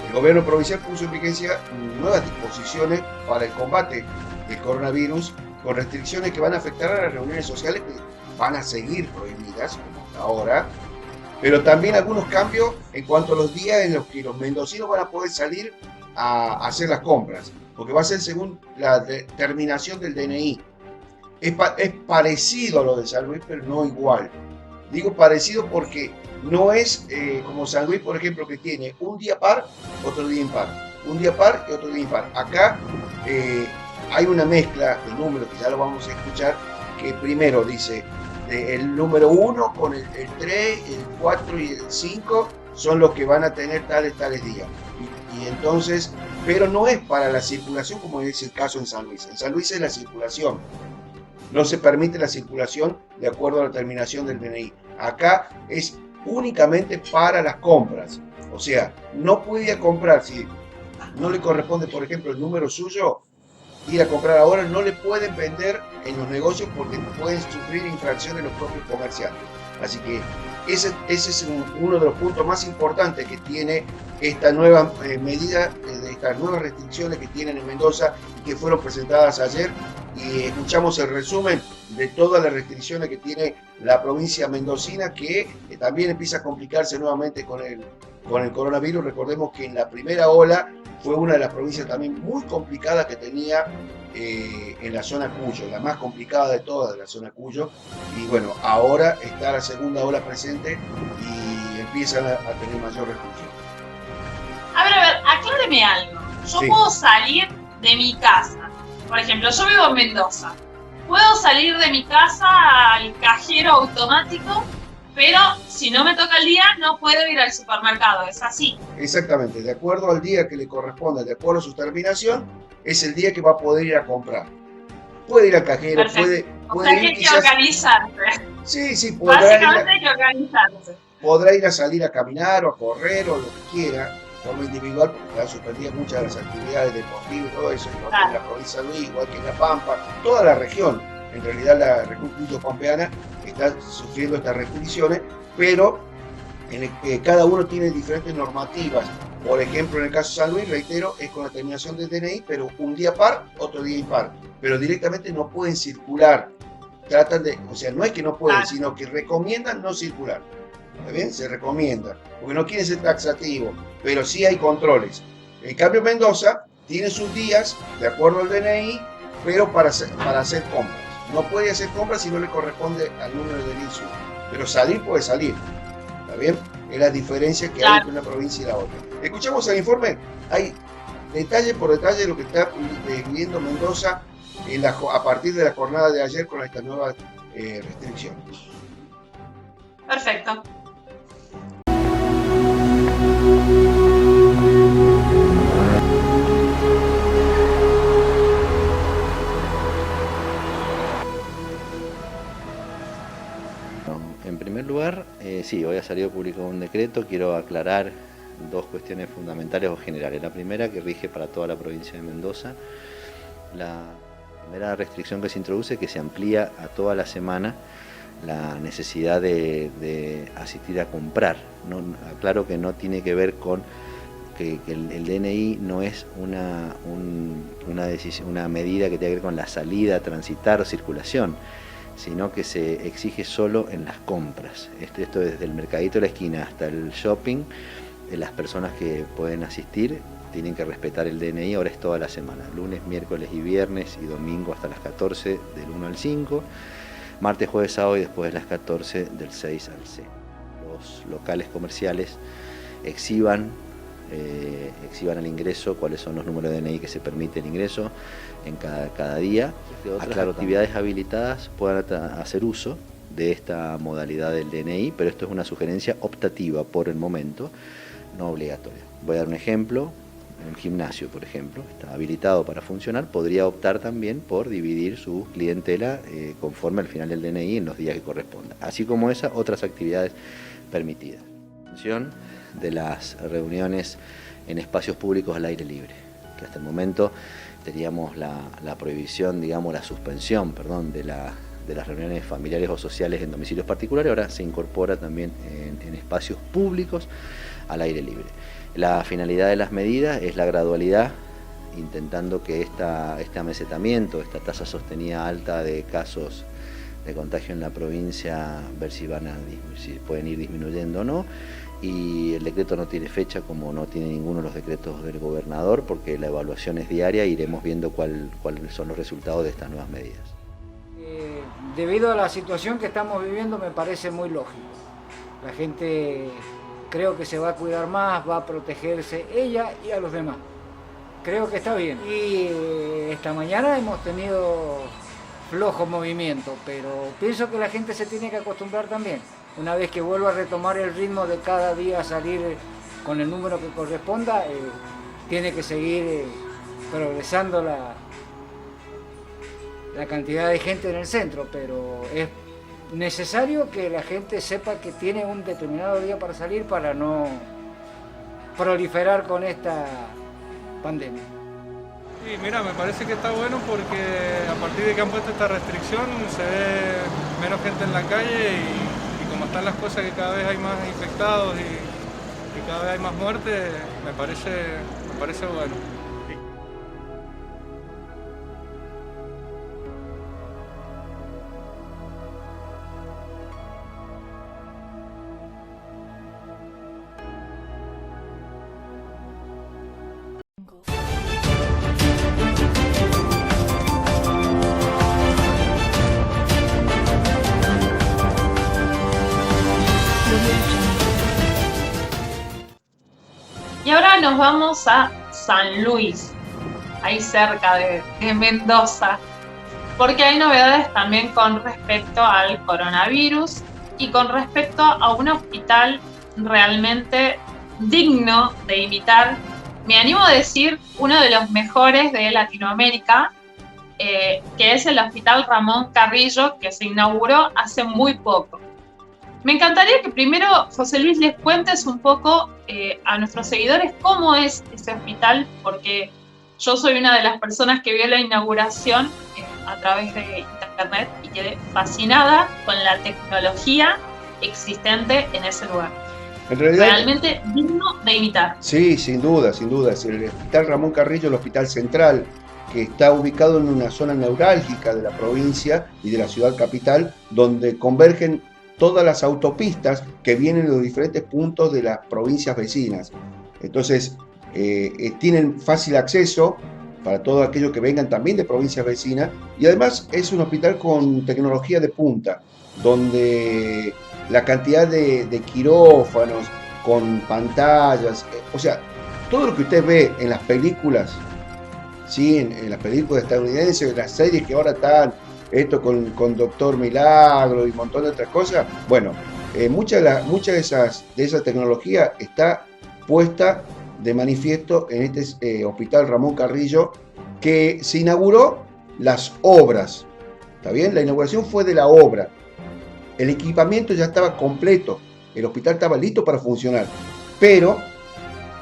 El gobierno provincial puso en vigencia nuevas disposiciones para el combate del coronavirus, con restricciones que van a afectar a las reuniones sociales que van a seguir prohibidas, como hasta ahora, pero también algunos cambios en cuanto a los días en los que los mendocinos van a poder salir a hacer las compras, porque va a ser según la determinación del DNI. Es parecido a lo de San Luis, pero no igual. Digo parecido porque no es como San Luis, por ejemplo, que tiene un día par, otro día impar. Un día par y otro día impar. Acá hay una mezcla de números, que ya lo vamos a escuchar, que primero dice el número 1 con el 3, el 4 y el 5 son los que van a tener tales días. Y entonces, pero no es para la circulación como es el caso en San Luis. En San Luis es la circulación. No se permite la circulación de acuerdo a la terminación del DNI. Acá es únicamente para las compras. O sea, no puede ir a comprar, si no le corresponde, por ejemplo, el número suyo, ir a comprar ahora, no le pueden vender en los negocios porque pueden sufrir infracciones los propios comerciantes. Así que ese es uno de los puntos más importantes que tiene esta nueva medida, de estas nuevas restricciones que tienen en Mendoza y que fueron presentadas ayer. Y escuchamos el resumen de todas las restricciones que tiene la provincia mendocina, que también empieza a complicarse nuevamente con el coronavirus. Recordemos que en la primera ola fue una de las provincias también muy complicadas que tenía en la zona Cuyo, la más complicada de todas de la zona Cuyo. Y bueno, ahora está la segunda ola presente y empiezan a tener mayor restricción. A ver, acláreme algo. Yo Sí. puedo salir de mi casa. Por ejemplo, yo vivo en Mendoza. Puedo salir de mi casa al cajero automático, pero si no me toca el día, no puedo ir al supermercado. ¿Es así? Exactamente, de acuerdo al día que le corresponde, de acuerdo a su terminación, es el día que va a poder ir a comprar. Puede ir al cajero, Perfecto. puede O sea que ir hay que quizás... organizarse. Sí, podrá ir, Básicamente hay que organizarse. podrá ir a salir a caminar o a correr o lo que quiera, de forma individual, porque están suspendidas muchas de las actividades deportivas y todo eso, igual que en la provincia de Luis, igual que en La Pampa, toda la región. En realidad la región cuyo-pampeana está sufriendo estas restricciones, pero en el que cada uno tiene diferentes normativas. Por ejemplo, en el caso de San Luis, reitero, es con la terminación del DNI, pero un día par, otro día impar. Pero directamente no pueden circular. Tratan de, o sea, no es que no pueden, sino que recomiendan no circular. ¿Está bien? Se recomienda, porque no quieren ser taxativos, pero sí hay controles. En cambio, Mendoza tiene sus días, de acuerdo al DNI, pero para hacer compras. No puede hacer compras si no le corresponde al número de DNI suyo. Pero salir puede salir. ¿Está bien? Es la diferencia que hay entre una provincia y la otra. Escuchamos el informe. Hay detalle por detalle de lo que está viviendo Mendoza a partir de la jornada de ayer con estas nuevas restricciones. Perfecto. En primer lugar, sí, hoy ha salido público un decreto. Quiero aclarar dos cuestiones fundamentales o generales. La primera, que rige para toda la provincia de Mendoza. La primera restricción que se introduce, que se amplía a toda la semana la necesidad de asistir a comprar. No, aclaro que no tiene que ver con que el DNI no es una medida que tiene que ver con la salida, transitar o circulación, sino que se exige solo en las compras. Esto desde el mercadito de la esquina hasta el shopping, las personas que pueden asistir tienen que respetar el DNI. Ahora es toda la semana, lunes, miércoles y viernes y domingo hasta las 14 del 1 al 5, martes, jueves, sábado y después de las 14 del 6 al 6. Los locales comerciales exhiban al ingreso cuáles son los números de DNI que se permite el ingreso en cada día. Otras actividades habilitadas puedan hacer uso de esta modalidad del DNI, pero esto es una sugerencia optativa por el momento, no obligatoria. Voy a dar un ejemplo. Un gimnasio, por ejemplo, está habilitado para funcionar, podría optar también por dividir su clientela conforme al final del DNI en los días que corresponda, así como esas otras actividades permitidas. De las reuniones en espacios públicos al aire libre, que hasta el momento teníamos la prohibición, digamos, la suspensión, perdón, de las reuniones familiares o sociales en domicilios particulares, ahora se incorpora también en espacios públicos al aire libre. La finalidad de las medidas es la gradualidad, intentando que este amesetamiento, esta tasa sostenida alta de casos de contagio en la provincia, ver si pueden ir disminuyendo o no. Y el decreto no tiene fecha, como no tiene ninguno de los decretos del gobernador, porque la evaluación es diaria e iremos viendo cuáles son los resultados de estas nuevas medidas. Debido a la situación que estamos viviendo, me parece muy lógico. La gente creo que se va a cuidar más, va a protegerse ella y a los demás. Creo que está bien. Y esta mañana hemos tenido flojo movimiento, pero pienso que la gente se tiene que acostumbrar también. Una vez que vuelva a retomar el ritmo de cada día salir con el número que corresponda, tiene que seguir progresando la cantidad de gente en el centro, pero es necesario que la gente sepa que tiene un determinado día para salir para no proliferar con esta pandemia. Sí, mira, me parece que está bueno porque a partir de que han puesto esta restricción se ve menos gente en la calle y como están las cosas, que cada vez hay más infectados y cada vez hay más muertes, me parece bueno. Y ahora nos vamos a San Luis, ahí cerca de Mendoza, porque hay novedades también con respecto al coronavirus y con respecto a un hospital realmente digno de imitar. Me animo a decir uno de los mejores de Latinoamérica, que es el Hospital Ramón Carrillo, que se inauguró hace muy poco. Me encantaría que primero, José Luis, les cuentes un poco a nuestros seguidores cómo es ese hospital, porque yo soy una de las personas que vio la inauguración a través de internet y quedé fascinada con la tecnología existente en ese lugar. En realidad, realmente digno de imitar. Sí, sin duda. Es el Hospital Ramón Carrillo, el hospital central, que está ubicado en una zona neurálgica de la provincia y de la ciudad capital, donde convergen todas las autopistas que vienen de los diferentes puntos de las provincias vecinas. Entonces, tienen fácil acceso para todos aquellos que vengan también de provincias vecinas, y además es un hospital con tecnología de punta, donde la cantidad de quirófanos, con pantallas, o sea, todo lo que usted ve en las películas, ¿sí? En las películas estadounidenses, en las series que ahora están, esto con Doctor Milagro y un montón de otras cosas, bueno, mucha de esa tecnología está puesta de manifiesto en este Hospital Ramón Carrillo, que se inauguró las obras, ¿está bien? La inauguración fue de la obra, el equipamiento ya estaba completo, el hospital estaba listo para funcionar, pero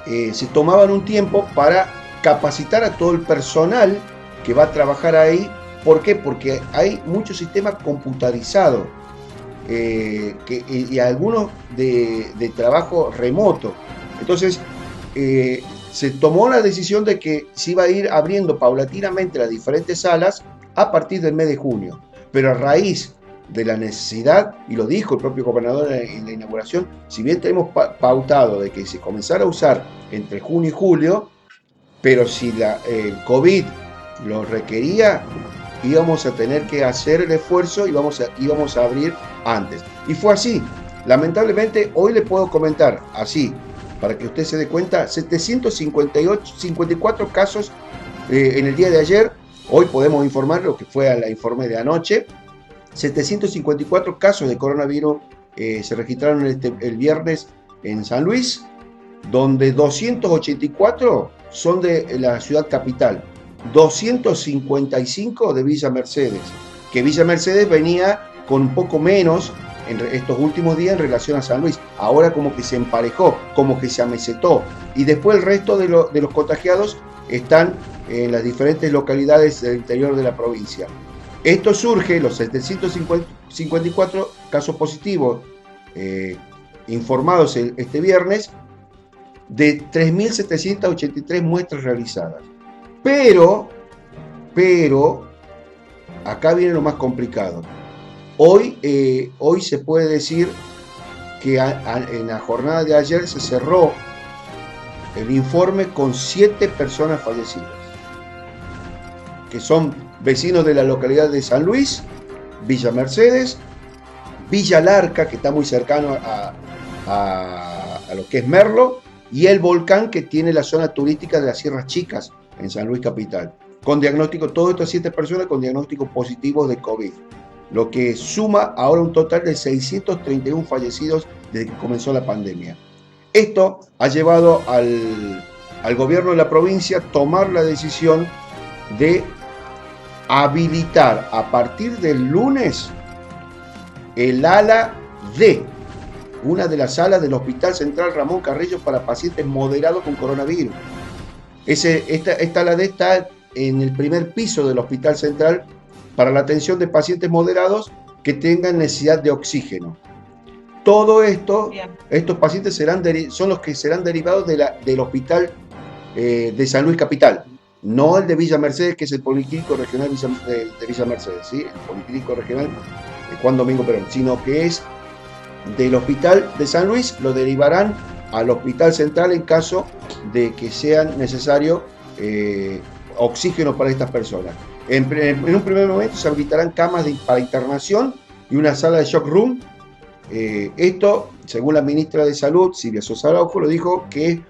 se tomaban un tiempo para capacitar a todo el personal que va a trabajar ahí. ¿Por qué? Porque hay muchos sistemas computarizados y algunos de trabajo remoto. Entonces, se tomó la decisión de que se iba a ir abriendo paulatinamente las diferentes salas a partir del mes de junio. Pero a raíz de la necesidad, y lo dijo el propio gobernador en la inauguración, si bien tenemos pautado de que se comenzara a usar entre junio y julio, pero si el COVID lo requería, íbamos a tener que hacer el esfuerzo y íbamos a abrir antes. Y fue así. Lamentablemente, hoy le puedo comentar, así, para que usted se dé cuenta, 754 casos en el día de ayer. Hoy podemos informar lo que fue al informe de anoche. 754 casos de coronavirus se registraron el viernes en San Luis, donde 284 son de la ciudad capital, 255 de Villa Mercedes, que Villa Mercedes venía con un poco menos en estos últimos días en relación a San Luis. Ahora como que se emparejó, como que se amesetó, y después el resto de los contagiados están en las diferentes localidades del interior de la provincia. Esto surge, los 754 casos positivos informados este viernes, de 3.783 muestras realizadas. Pero, acá viene lo más complicado. Hoy se puede decir que en la jornada de ayer se cerró el informe con 7 personas fallecidas, que son vecinos de la localidad de San Luis, Villa Mercedes, Villa Larca, que está muy cercano a lo que es Merlo, y el volcán que tiene la zona turística de las Sierras Chicas en San Luis Capital, con diagnóstico, todas estas 7 personas con diagnósticos positivos de COVID, lo que suma ahora un total de 631 fallecidos desde que comenzó la pandemia. Esto ha llevado al gobierno de la provincia a tomar la decisión de habilitar a partir del lunes el ala D, una de las salas del Hospital Central Ramón Carrillo para pacientes moderados con coronavirus. Esta ala D está en el primer piso del Hospital Central para la atención de pacientes moderados que tengan necesidad de oxígeno. Todo esto, estos pacientes son los que serán derivados del Hospital de San Luis Capital, no el de Villa Mercedes, que es el Policlínico Regional de Villa Mercedes, ¿sí? El Policlínico Regional Juan Domingo Perón, sino que es del Hospital de San Luis, lo derivarán al Hospital Central en caso de que sea necesario oxígeno para estas personas. En un primer momento se habilitarán camas para internación y una sala de shock room. Esto, según la ministra de Salud, Silvia Sosa Araujo, lo dijo, que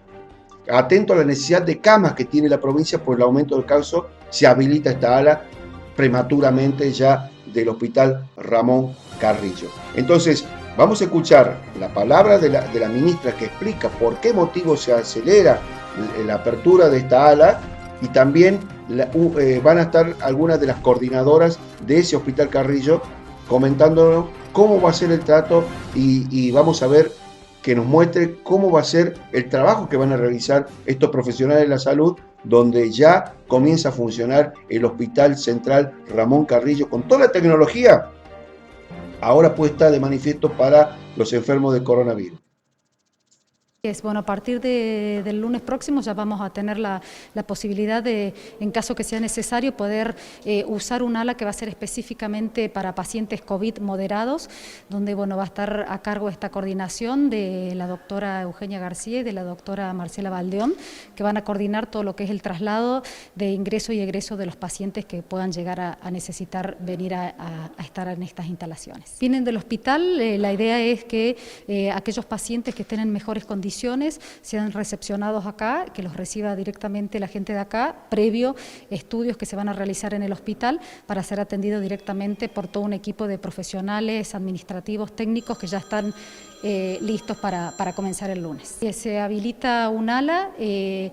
atento a la necesidad de camas que tiene la provincia por el aumento del caso, se habilita esta ala prematuramente ya del Hospital Ramón Carrillo. Entonces, vamos a escuchar la palabra de la ministra, que explica por qué motivo se acelera la apertura de esta ala, y también van a estar algunas de las coordinadoras de ese Hospital Carrillo comentándonos cómo va a ser el trato, y vamos a ver que nos muestre cómo va a ser el trabajo que van a realizar estos profesionales de la salud, donde ya comienza a funcionar el Hospital Central Ramón Carrillo con toda la tecnología ahora puesta de manifiesto para los enfermos de coronavirus. Bueno, a partir del lunes próximo ya vamos a tener la posibilidad de, en caso que sea necesario, poder usar un ala que va a ser específicamente para pacientes COVID moderados, donde bueno, va a estar a cargo esta coordinación de la doctora Eugenia García y de la doctora Marcela Valdeón, que van a coordinar todo lo que es el traslado de ingreso y egreso de los pacientes que puedan llegar a necesitar venir a estar en estas instalaciones. Vienen del hospital, la idea es que aquellos pacientes que estén en mejores condiciones sean recepcionados acá, que los reciba directamente la gente de acá, previo estudios que se van a realizar en el hospital para ser atendido directamente por todo un equipo de profesionales, administrativos, técnicos que ya están listos para comenzar el lunes. Se habilita un ala de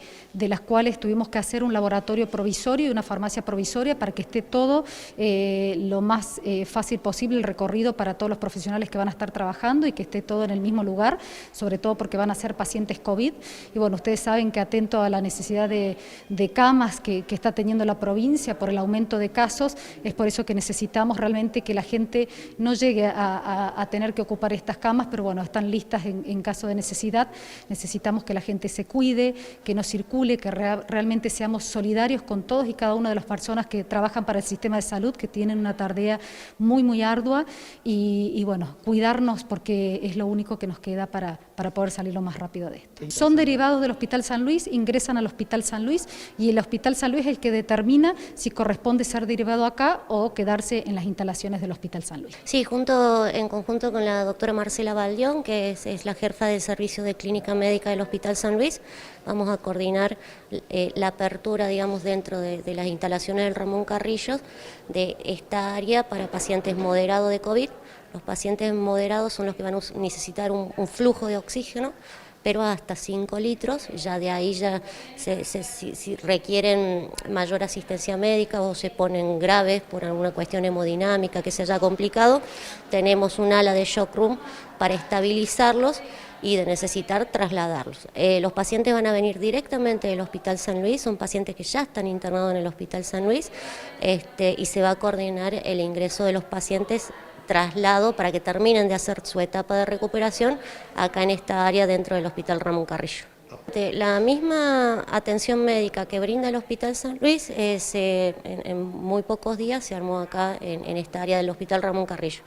las cuales tuvimos que hacer un laboratorio provisorio y una farmacia provisoria para que esté todo lo más fácil posible el recorrido para todos los profesionales que van a estar trabajando y que esté todo en el mismo lugar, sobre todo porque van a ser pacientes COVID. Y bueno, ustedes saben que atento a la necesidad de camas que está teniendo la provincia por el aumento de casos, es por eso que necesitamos realmente que la gente no llegue a tener que ocupar estas camas, pero bueno, están listas en caso de necesidad. Necesitamos que la gente se cuide, que no circule, que realmente seamos solidarios con todos y cada una de las personas que trabajan para el sistema de salud, que tienen una tarea muy, muy ardua, y bueno, cuidarnos porque es lo único que nos queda para poder salir lo más rápido. rápido de esto. Son derivados del Hospital San Luis, ingresan al Hospital San Luis y el Hospital San Luis es el que determina si corresponde ser derivado acá o quedarse en las instalaciones del Hospital San Luis. Sí, en conjunto con la doctora Marcela Baldión, que es la jefa del servicio de clínica médica del Hospital San Luis, vamos a coordinar la apertura, digamos, dentro de las instalaciones del Ramón Carrillo de esta área para pacientes moderados de COVID. Los pacientes moderados son los que van a necesitar un flujo de oxígeno, pero hasta 5 litros, ya de ahí ya si requieren mayor asistencia médica o se ponen graves por alguna cuestión hemodinámica que se haya complicado, tenemos un ala de shock room para estabilizarlos y de necesitar trasladarlos. Los pacientes van a venir directamente del Hospital San Luis, son pacientes que ya están internados en el Hospital San Luis, y se va a coordinar el ingreso de los pacientes traslado para que terminen de hacer su etapa de recuperación acá en esta área dentro del Hospital Ramón Carrillo. La misma atención médica que brinda el Hospital San Luis en muy pocos días se armó acá en esta área del Hospital Ramón Carrillo.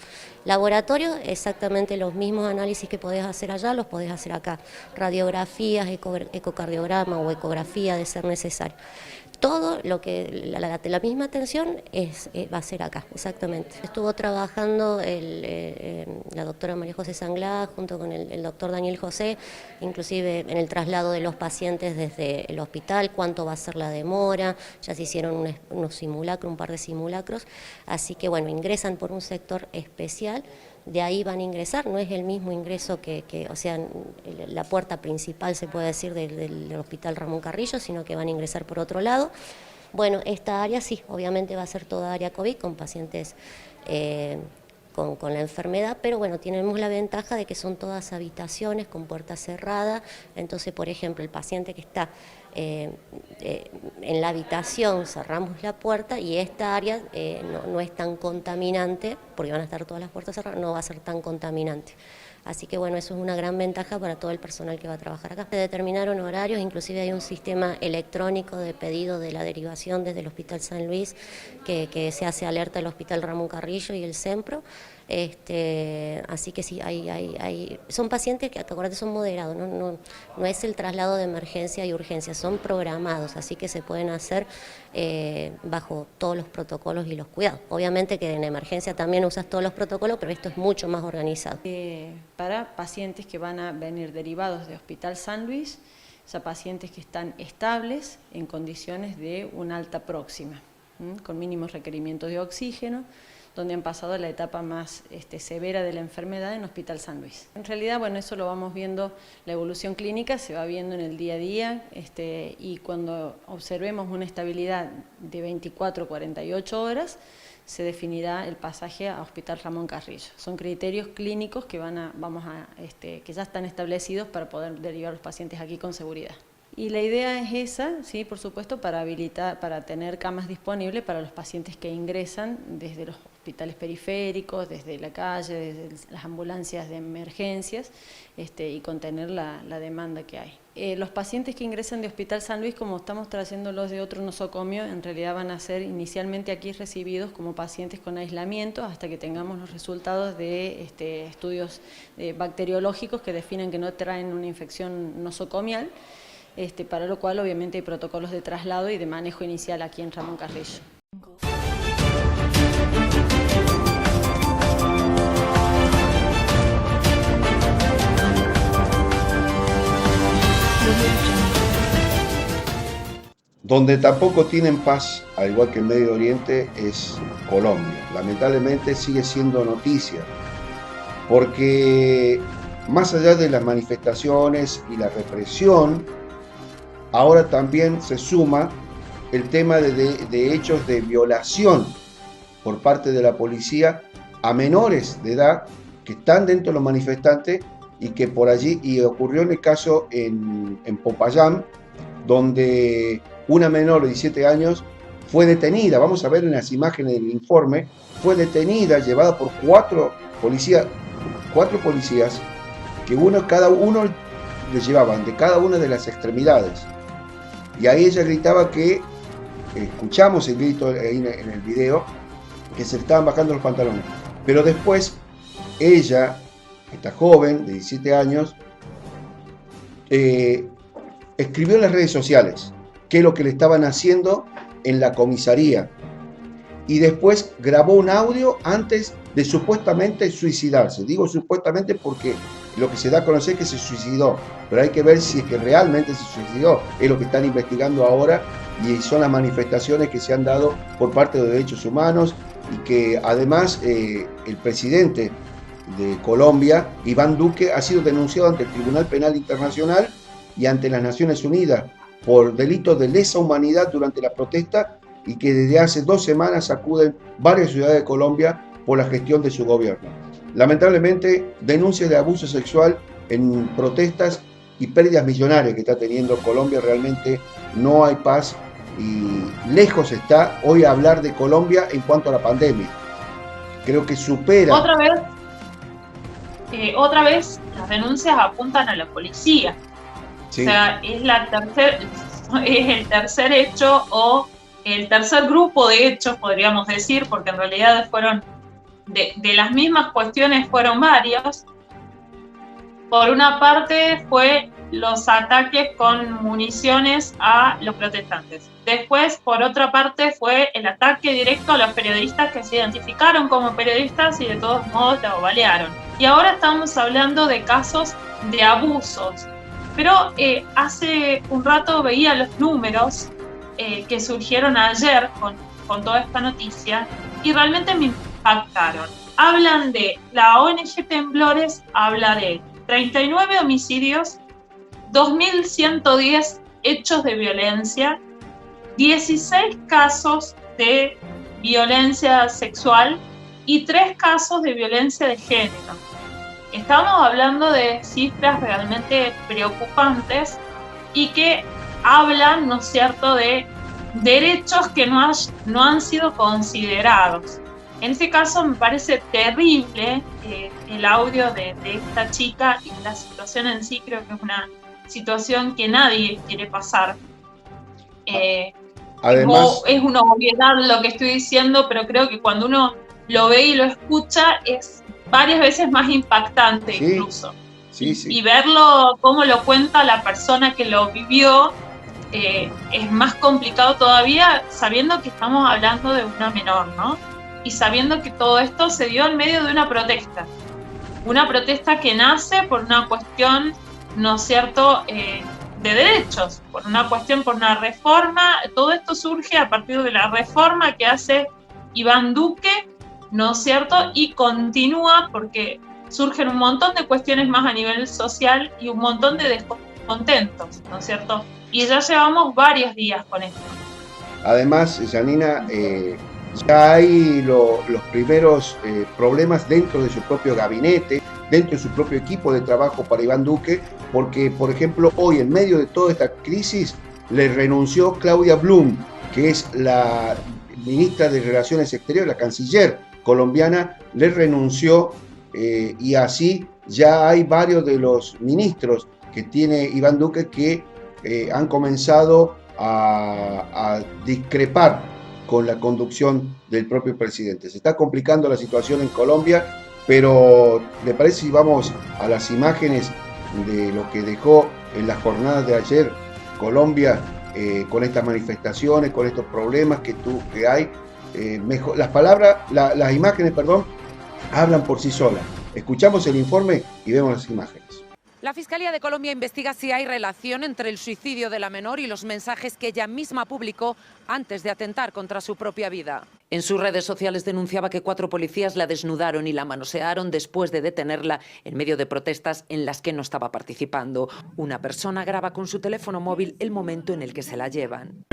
Laboratorio, exactamente los mismos análisis que podés hacer allá, los podés hacer acá. Radiografías, ecocardiograma o ecografía de ser necesario. Todo lo que la misma atención va a ser acá, exactamente. Estuvo trabajando la doctora María José Sanglá junto con el doctor Daniel José, inclusive en el traslado de los pacientes desde el hospital, cuánto va a ser la demora, ya se hicieron un par de simulacros, así que bueno, ingresan por un sector especial. De ahí van a ingresar, no es el mismo ingreso o sea, la puerta principal se puede decir del Hospital Ramón Carrillo, sino que van a ingresar por otro lado. Bueno, esta área sí, obviamente va a ser toda área COVID con pacientes con la enfermedad, pero bueno, tenemos la ventaja de que son todas habitaciones con puerta cerrada, entonces por ejemplo el paciente que está en la habitación cerramos la puerta y esta área no es tan contaminante, porque van a estar todas las puertas cerradas, no va a ser tan contaminante. Así que bueno, eso es una gran ventaja para todo el personal que va a trabajar acá. Se determinaron horarios, inclusive hay un sistema electrónico de pedido de la derivación desde el Hospital San Luis que se hace alerta al Hospital Ramón Carrillo y el SEMPRO. Así que sí, son pacientes que, acuérdate, son moderados, no es el traslado de emergencia y urgencia, son programados, así que se pueden hacer bajo todos los protocolos y los cuidados. Obviamente que en emergencia también usas todos los protocolos, pero esto es mucho más organizado. Para pacientes que van a venir derivados de Hospital San Luis, o sea, pacientes que están estables en condiciones de una alta próxima, con mínimos requerimientos de oxígeno, donde han pasado la etapa más severa de la enfermedad en Hospital San Luis. En realidad, bueno, eso lo vamos viendo, la evolución clínica se va viendo en el día a día, y cuando observemos una estabilidad de 24 a 48 horas, se definirá el pasaje a Hospital Ramón Carrillo. Son criterios clínicos que que ya están establecidos para poder derivar a los pacientes aquí con seguridad. Y la idea es esa, sí, por supuesto, para tener camas disponibles para los pacientes que ingresan desde los hospitales periféricos, desde la calle, desde las ambulancias de emergencias, y contener la demanda que hay. Los pacientes que ingresan de Hospital San Luis, como estamos trayéndolos de otro nosocomio, en realidad van a ser inicialmente aquí recibidos como pacientes con aislamiento hasta que tengamos los resultados de estudios bacteriológicos que definen que no traen una infección nosocomial. Para lo cual obviamente hay protocolos de traslado y de manejo inicial aquí en Ramón Carrillo. Donde tampoco tienen paz, al igual que en Medio Oriente, es Colombia. Lamentablemente sigue siendo noticia, porque más allá de las manifestaciones y la represión, ahora también se suma el tema de hechos de violación por parte de la policía a menores de edad que están dentro de los manifestantes y que por allí, y ocurrió en el caso en Popayán, donde una menor de 17 años fue detenida, vamos a ver en las imágenes del informe, fue detenida, llevada por cuatro policías que cada uno le llevaban de cada una de las extremidades. Y ahí ella gritaba que, escuchamos el grito ahí en el video, que se le estaban bajando los pantalones. Pero después, ella, esta joven de 17 años, escribió en las redes sociales qué es lo que le estaban haciendo en la comisaría y después grabó un audio antes de supuestamente suicidarse. Digo supuestamente porque lo que se da a conocer es que se suicidó, pero hay que ver si es que realmente se suicidó. Es lo que están investigando ahora y son las manifestaciones que se han dado por parte de derechos humanos y que además el presidente de Colombia, Iván Duque, ha sido denunciado ante el Tribunal Penal Internacional y ante las Naciones Unidas por delitos de lesa humanidad durante la protesta y que desde hace 2 semanas acuden varias ciudades de Colombia por la gestión de su gobierno. Lamentablemente, denuncias de abuso sexual en protestas y pérdidas millonarias que está teniendo Colombia, realmente no hay paz y lejos está hoy hablar de Colombia en cuanto a la pandemia. Creo que supera... Otra vez las denuncias apuntan a la policía. Sí. O sea, es el tercer hecho o el tercer grupo de hechos, podríamos decir, porque en realidad fueron de las mismas cuestiones fueron varios. Por una parte fue los ataques con municiones a los protestantes. Después, por otra parte, fue el ataque directo a los periodistas que se identificaron como periodistas y de todos modos los balearon. Y ahora estamos hablando de casos de abusos. Pero hace un rato veía los números que surgieron ayer con toda esta noticia y realmente me impactaron. Hablan de, la ONG Temblores habla de 39 homicidios, 2.110 hechos de violencia, 16 casos de violencia sexual y 3 casos de violencia de género. Estamos hablando de cifras realmente preocupantes y que hablan, ¿no es cierto?, de derechos que no han sido considerados. En este caso me parece terrible el audio de esta chica y la situación en sí. Creo que es una situación que nadie quiere pasar. Además, es una obviedad lo que estoy diciendo, pero creo que cuando uno lo ve y lo escucha es varias veces más impactante, sí, incluso. Sí, sí. Y verlo, cómo lo cuenta la persona que lo vivió, es más complicado todavía, sabiendo que estamos hablando de una menor, ¿no? Y sabiendo que todo esto se dio en medio de una protesta que nace por una cuestión, ¿no es cierto?, de derechos, por una reforma. Todo esto surge a partir de la reforma que hace Iván Duque, ¿no es cierto?, y continúa porque surgen un montón de cuestiones más a nivel social y un montón de descontentos, ¿no es cierto?, y ya llevamos varios días con esto. Además, Janina, ya hay los primeros problemas dentro de su propio gabinete, dentro de su propio equipo de trabajo para Iván Duque, porque, por ejemplo, hoy, en medio de toda esta crisis, le renunció Claudia Blum, que es la ministra de Relaciones Exteriores, la canciller colombiana, le renunció y así ya hay varios de los ministros que tiene Iván Duque que han comenzado a discrepar con la conducción del propio presidente. Se está complicando la situación en Colombia, pero ¿le parece si vamos a las imágenes de lo que dejó en las jornadas de ayer Colombia con estas manifestaciones, con estos problemas que hay? Las imágenes, hablan por sí solas. Escuchamos el informe y vemos las imágenes. La Fiscalía de Colombia investiga si hay relación entre el suicidio de la menor y los mensajes que ella misma publicó antes de atentar contra su propia vida. En sus redes sociales denunciaba que 4 policías la desnudaron y la manosearon después de detenerla en medio de protestas en las que no estaba participando. Una persona graba con su teléfono móvil el momento en el que se la llevan.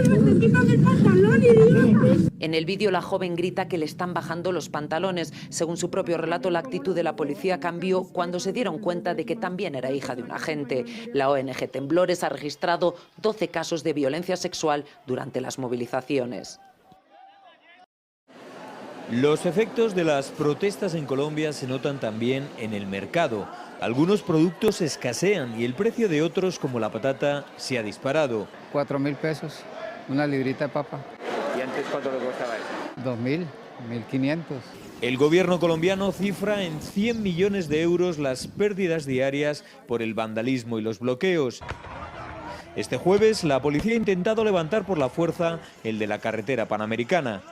En el vídeo la joven grita que le están bajando los pantalones. Según su propio relato, la actitud de la policía cambió cuando se dieron cuenta de que también era hija de un agente. La ONG Temblores ha registrado 12 casos de violencia sexual durante las movilizaciones. Los efectos de las protestas en Colombia se notan también en el mercado. Algunos productos escasean y el precio de otros, como la patata, se ha disparado. 4.000 pesos, una librita de papa. ¿Y antes cuánto le costaba eso? 2.000. 1.500. El gobierno colombiano cifra en 100 millones de euros las pérdidas diarias por el vandalismo y los bloqueos. Este jueves, la policía ha intentado levantar por la fuerza el de la carretera panamericana.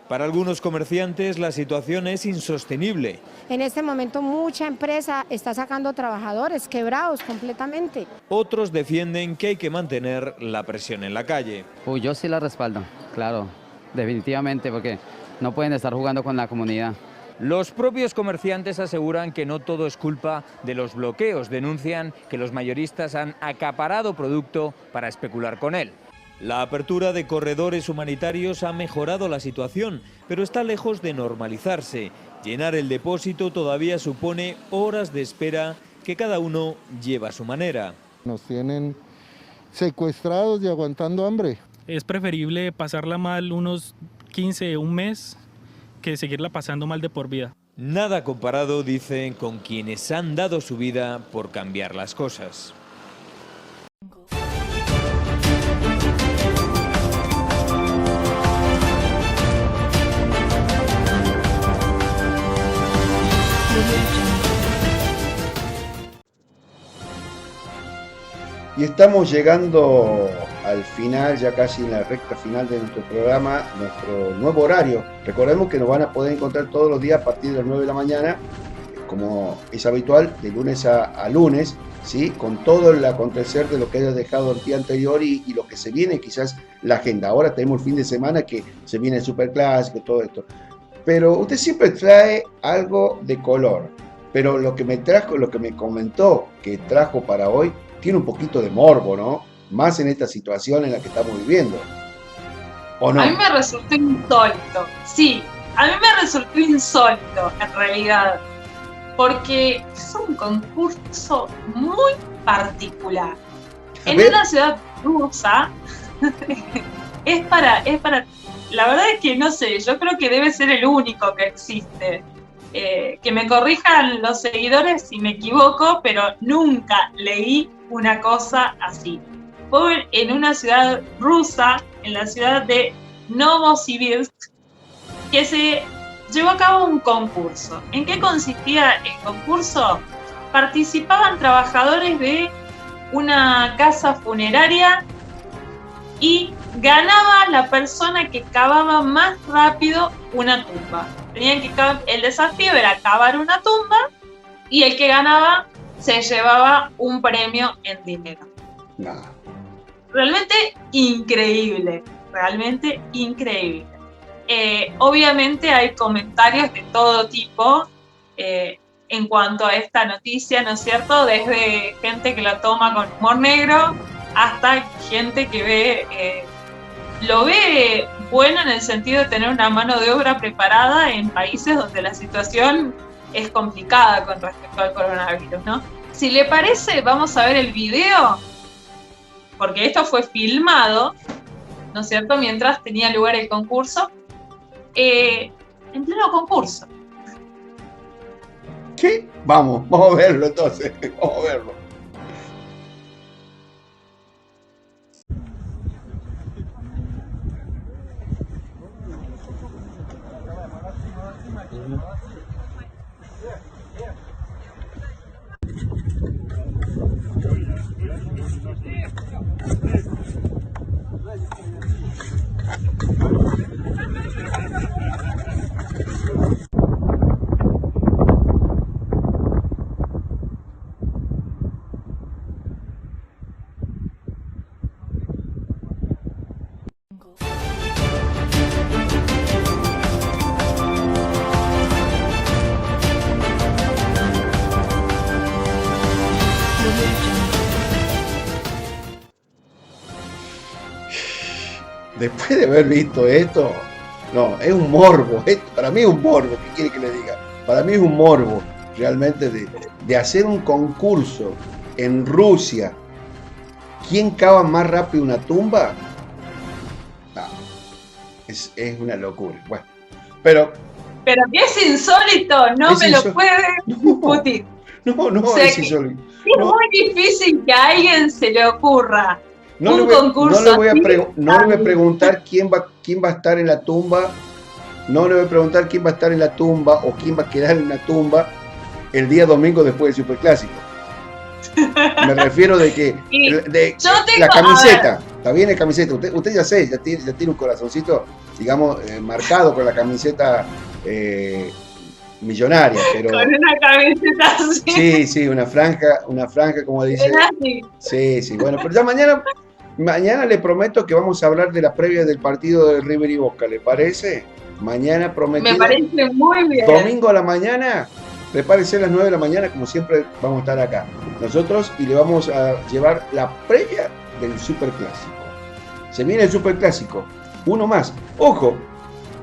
Para algunos comerciantes, la situación es insostenible. En este momento, mucha empresa está sacando trabajadores quebrados completamente. Otros defienden que hay que mantener la presión en la calle. Yo sí la respaldo, claro, definitivamente, porque no pueden estar jugando con la comunidad. Los propios comerciantes aseguran que no todo es culpa de los bloqueos. Denuncian que los mayoristas han acaparado producto para especular con él. La apertura de corredores humanitarios ha mejorado la situación, pero está lejos de normalizarse. Llenar el depósito todavía supone horas de espera que cada uno lleva a su manera. Nos tienen secuestrados y aguantando hambre. Es preferible pasarla mal unos 15, un mes, que seguirla pasando mal de por vida. Nada comparado, dicen, con quienes han dado su vida por cambiar las cosas. Y estamos llegando al final, ya casi en la recta final de nuestro programa, nuestro nuevo horario. Recordemos que nos van a poder encontrar todos los días a partir de las 9 de la mañana, como es habitual, de lunes a lunes, ¿sí? Con todo el acontecer de lo que haya dejado el día anterior y lo que se viene, quizás la agenda. Ahora tenemos el fin de semana que se viene el superclásico, todo esto. Pero usted siempre trae algo de color. Pero lo que me trajo, lo que me comentó que trajo para hoy, tiene un poquito de morbo, ¿no? Más en esta situación en la que estamos viviendo. ¿O no? A mí me resultó insólito. Sí, a mí me resultó insólito, en realidad. Porque es un concurso muy particular. En una ciudad rusa, es para... La verdad es que no sé, yo creo que debe ser el único que existe. Que me corrijan los seguidores si me equivoco, pero nunca leí una cosa así. Fue en una ciudad rusa, en la ciudad de Novosibirsk, que se llevó a cabo un concurso. ¿En qué consistía el concurso? Participaban trabajadores de una casa funeraria y ganaba la persona que cavaba más rápido una tumba. El desafío era cavar una tumba y el que ganaba se llevaba un premio en dinero. Nah. Realmente increíble, realmente increíble. Obviamente hay comentarios de todo tipo en cuanto a esta noticia, ¿no es cierto? Desde gente que la toma con humor negro hasta gente que lo ve bueno en el sentido de tener una mano de obra preparada en países donde la situación es complicada con respecto al coronavirus, ¿no? Si le parece, vamos a ver el video, porque esto fue filmado, ¿no es cierto?, mientras tenía lugar el concurso, en pleno concurso. ¿Qué? Vamos a verlo entonces, vamos a verlo. Después de haber visto esto, no, es un morbo, para mí es un morbo, ¿qué quiere que le diga? Para mí es un morbo, realmente, de hacer un concurso en Rusia. ¿Quién cava más rápido una tumba? No, es una locura. Bueno, pero que es insólito, no me lo puede discutir. No, o sea, es insólito. Es muy difícil que a alguien se le ocurra concurso. No le voy a preguntar quién va a estar en la tumba no le voy a preguntar quién va a estar en la tumba o quién va a quedar en la tumba el día domingo después del Superclásico. Me refiero de que la camiseta, está bien la camiseta, usted ya sé, ya tiene un corazoncito, digamos, marcado con la camiseta millonaria, pero con una camiseta así. Sí, una franja como dice. Sí, bueno, pero ya mañana le prometo que vamos a hablar de la previa del partido de River y Boca, ¿le parece? Mañana prometido. Me parece muy bien. Domingo a la mañana, prepárese a las 9 de la mañana, como siempre vamos a estar acá nosotros y le vamos a llevar la previa del Superclásico. Se viene el Superclásico, uno más. Ojo,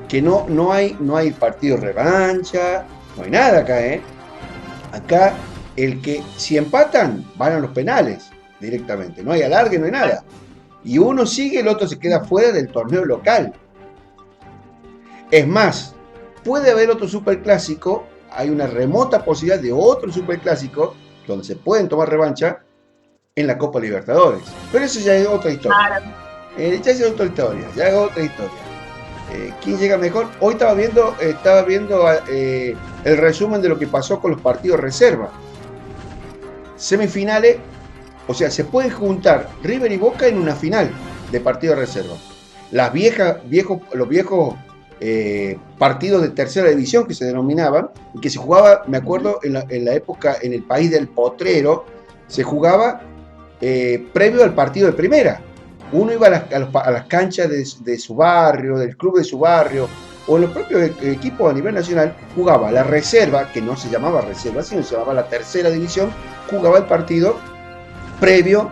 que no hay partido revancha, no hay nada acá, ¿eh? Acá, si empatan, van a los penales directamente. No hay alargue, no hay nada. Y uno sigue, el otro se queda fuera del torneo local. Es más, puede haber otro Superclásico, hay una remota posibilidad de otro Superclásico, donde se pueden tomar revancha en la Copa Libertadores. Pero eso ya es otra historia. Ya es otra historia. ¿Quién llega mejor? Hoy estaba viendo el resumen de lo que pasó con los partidos reserva. Semifinales, o sea, se pueden juntar River y Boca en una final de partido de reserva. Los viejos partidos de tercera división que se denominaban, y que se jugaba, me acuerdo, en la época, en el país del Potrero, se jugaba previo al partido de primera. Uno iba a las canchas de su barrio, del club de su barrio, o en los propios equipos a nivel nacional, jugaba la reserva, que no se llamaba reserva, sino se llamaba la tercera división, jugaba el partido previo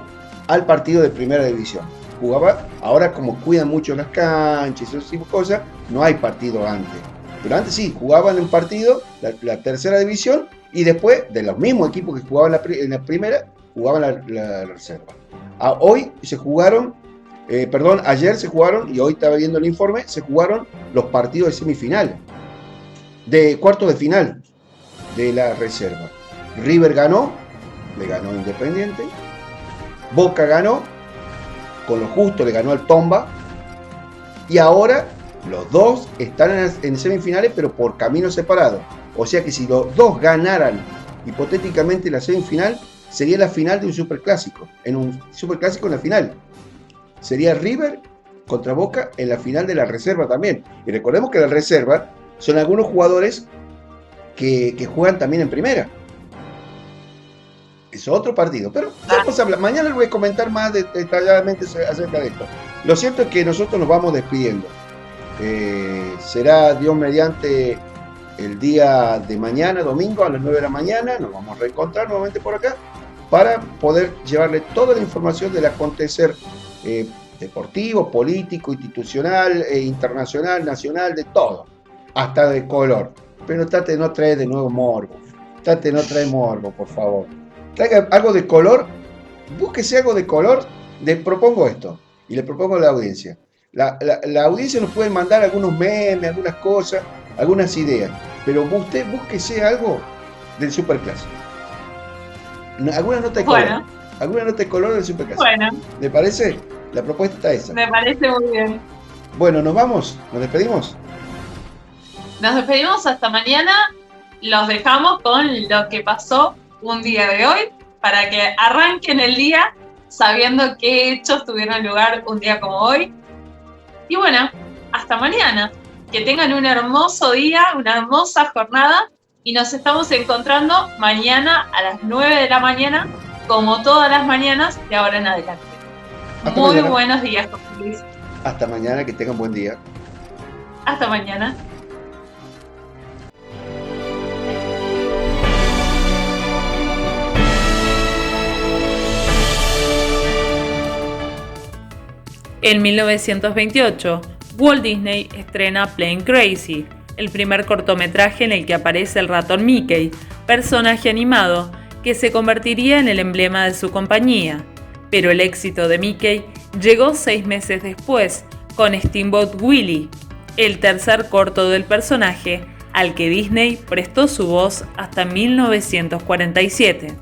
al partido de primera división. Jugaba, ahora como cuidan mucho las canchas y esas tipo de cosas, no hay partido antes. Pero antes sí, jugaban el partido, la tercera división, y después, de los mismos equipos que jugaban en la primera, jugaban la reserva. Hoy se jugaron, ayer se jugaron, y hoy estaba viendo el informe, se jugaron los partidos de semifinal, de cuartos de final de la reserva. River ganó, le ganó Independiente. Boca ganó, con lo justo le ganó al Tomba. Y ahora los dos están en semifinales, pero por caminos separados. O sea que si los dos ganaran hipotéticamente la semifinal, sería la final de un Superclásico. En un Superclásico en la final. Sería River contra Boca en la final de la reserva también. Y recordemos que la reserva son algunos jugadores que juegan también en primera. Es otro partido. Pero vamos a hablar. Mañana les voy a comentar más detalladamente acerca de esto. Lo cierto es que nosotros nos vamos despidiendo. Será Dios mediante el día de mañana, domingo, a las 9 de la mañana. Nos vamos a reencontrar nuevamente por acá para poder llevarle toda la información del acontecer deportivo, político, institucional, internacional, nacional, de todo, hasta de color. Pero trate de no traer de nuevo morbo. Trate de no traer morbo, por favor. Traiga algo de color, búsquese algo de color. Le propongo esto y le propongo a la audiencia. La audiencia nos puede mandar algunos memes, algunas cosas, algunas ideas, pero usted búsquese algo del Superclásico. Alguna nota de color. Alguna nota de color del Superclásico. Bueno. ¿Le parece? La propuesta está esa. Me parece muy bien. Bueno, nos vamos, nos despedimos. Nos despedimos hasta mañana. Los dejamos con lo que pasó un día de hoy para que arranquen el día sabiendo qué hechos tuvieron lugar un día como hoy. Y bueno, hasta mañana. Que tengan un hermoso día, una hermosa jornada y nos estamos encontrando mañana a las 9 de la mañana, como todas las mañanas de ahora en adelante. Hasta Muy mañana. buenos días, José Luis. Hasta mañana, que tengan buen día. Hasta mañana. En 1928, Walt Disney estrena Plane Crazy, el primer cortometraje en el que aparece el ratón Mickey, personaje animado que se convertiría en el emblema de su compañía. Pero el éxito de Mickey llegó 6 meses después, con Steamboat Willie, el tercer corto del personaje, al que Disney prestó su voz hasta 1947.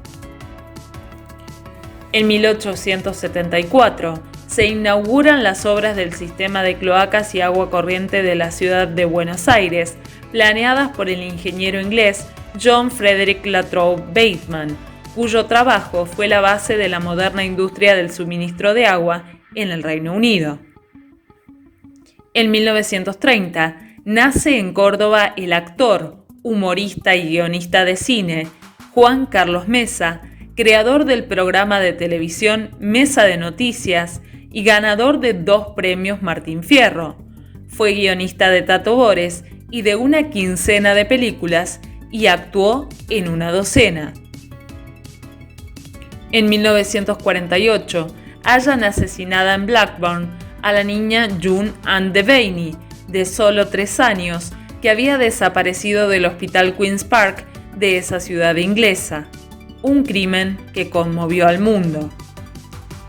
En 1874, se inauguran las obras del sistema de cloacas y agua corriente de la ciudad de Buenos Aires, planeadas por el ingeniero inglés John Frederick Latrobe Bateman, cuyo trabajo fue la base de la moderna industria del suministro de agua en el Reino Unido. En 1930 nace en Córdoba el actor, humorista y guionista de cine Juan Carlos Mesa, creador del programa de televisión Mesa de Noticias y ganador de 2 premios Martín Fierro. Fue guionista de Tato Bores y de una quincena de películas y actuó en una docena. En 1948 hallan asesinada en Blackburn a la niña June Ann Devaney, de solo 3 años, que había desaparecido del hospital Queen's Park de esa ciudad inglesa. Un crimen que conmovió al mundo.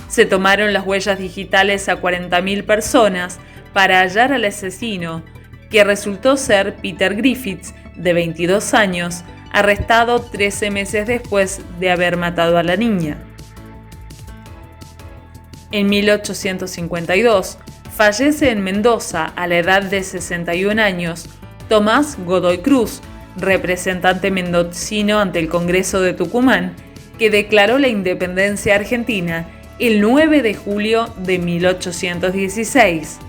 Se tomaron las huellas digitales a 40.000 personas para hallar al asesino, que resultó ser Peter Griffiths, de 22 años, arrestado 13 meses después de haber matado a la niña. En 1852, fallece en Mendoza, a la edad de 61 años, Tomás Godoy Cruz, representante mendocino ante el Congreso de Tucumán, que declaró la independencia argentina el 9 de julio de 1816.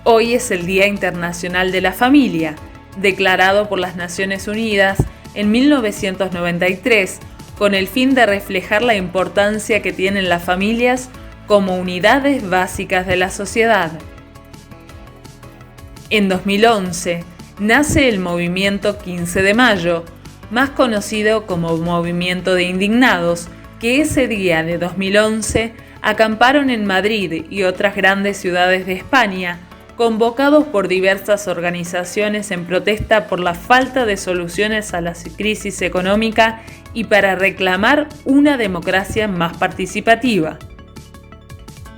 Hoy es el Día Internacional de la Familia, declarado por las Naciones Unidas en 1993, con el fin de reflejar la importancia que tienen las familias como unidades básicas de la sociedad. En 2011, nace el movimiento 15 de Mayo, más conocido como Movimiento de Indignados, que ese día de 2011 acamparon en Madrid y otras grandes ciudades de España, convocados por diversas organizaciones en protesta por la falta de soluciones a la crisis económica y para reclamar una democracia más participativa.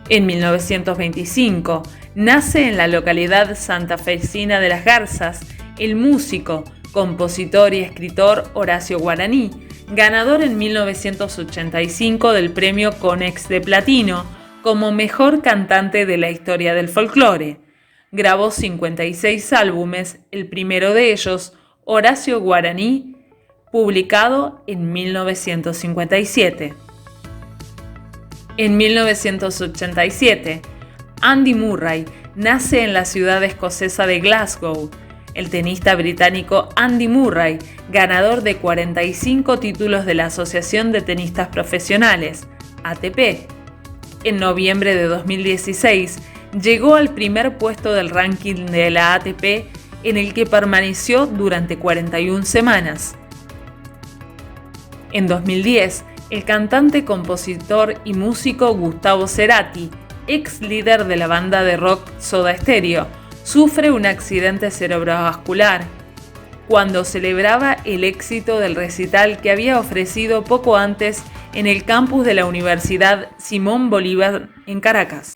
En 1925, nace en la localidad santafesina de Las Garzas el músico, compositor y escritor Horacio Guaraní, ganador en 1985 del premio Conex de Platino como mejor cantante de la historia del folclore. Grabó 56 álbumes, el primero de ellos, Horacio Guaraní, publicado en 1957. En 1987, Andy Murray nace en la ciudad escocesa de Glasgow. El tenista británico Andy Murray, ganador de 45 títulos de la Asociación de Tenistas Profesionales, ATP. En noviembre de 2016, llegó al primer puesto del ranking de la ATP, en el que permaneció durante 41 semanas. En 2010, el cantante, compositor y músico Gustavo Cerati, ex líder de la banda de rock Soda Stereo, sufre un accidente cerebrovascular cuando celebraba el éxito del recital que había ofrecido poco antes en el campus de la Universidad Simón Bolívar en Caracas.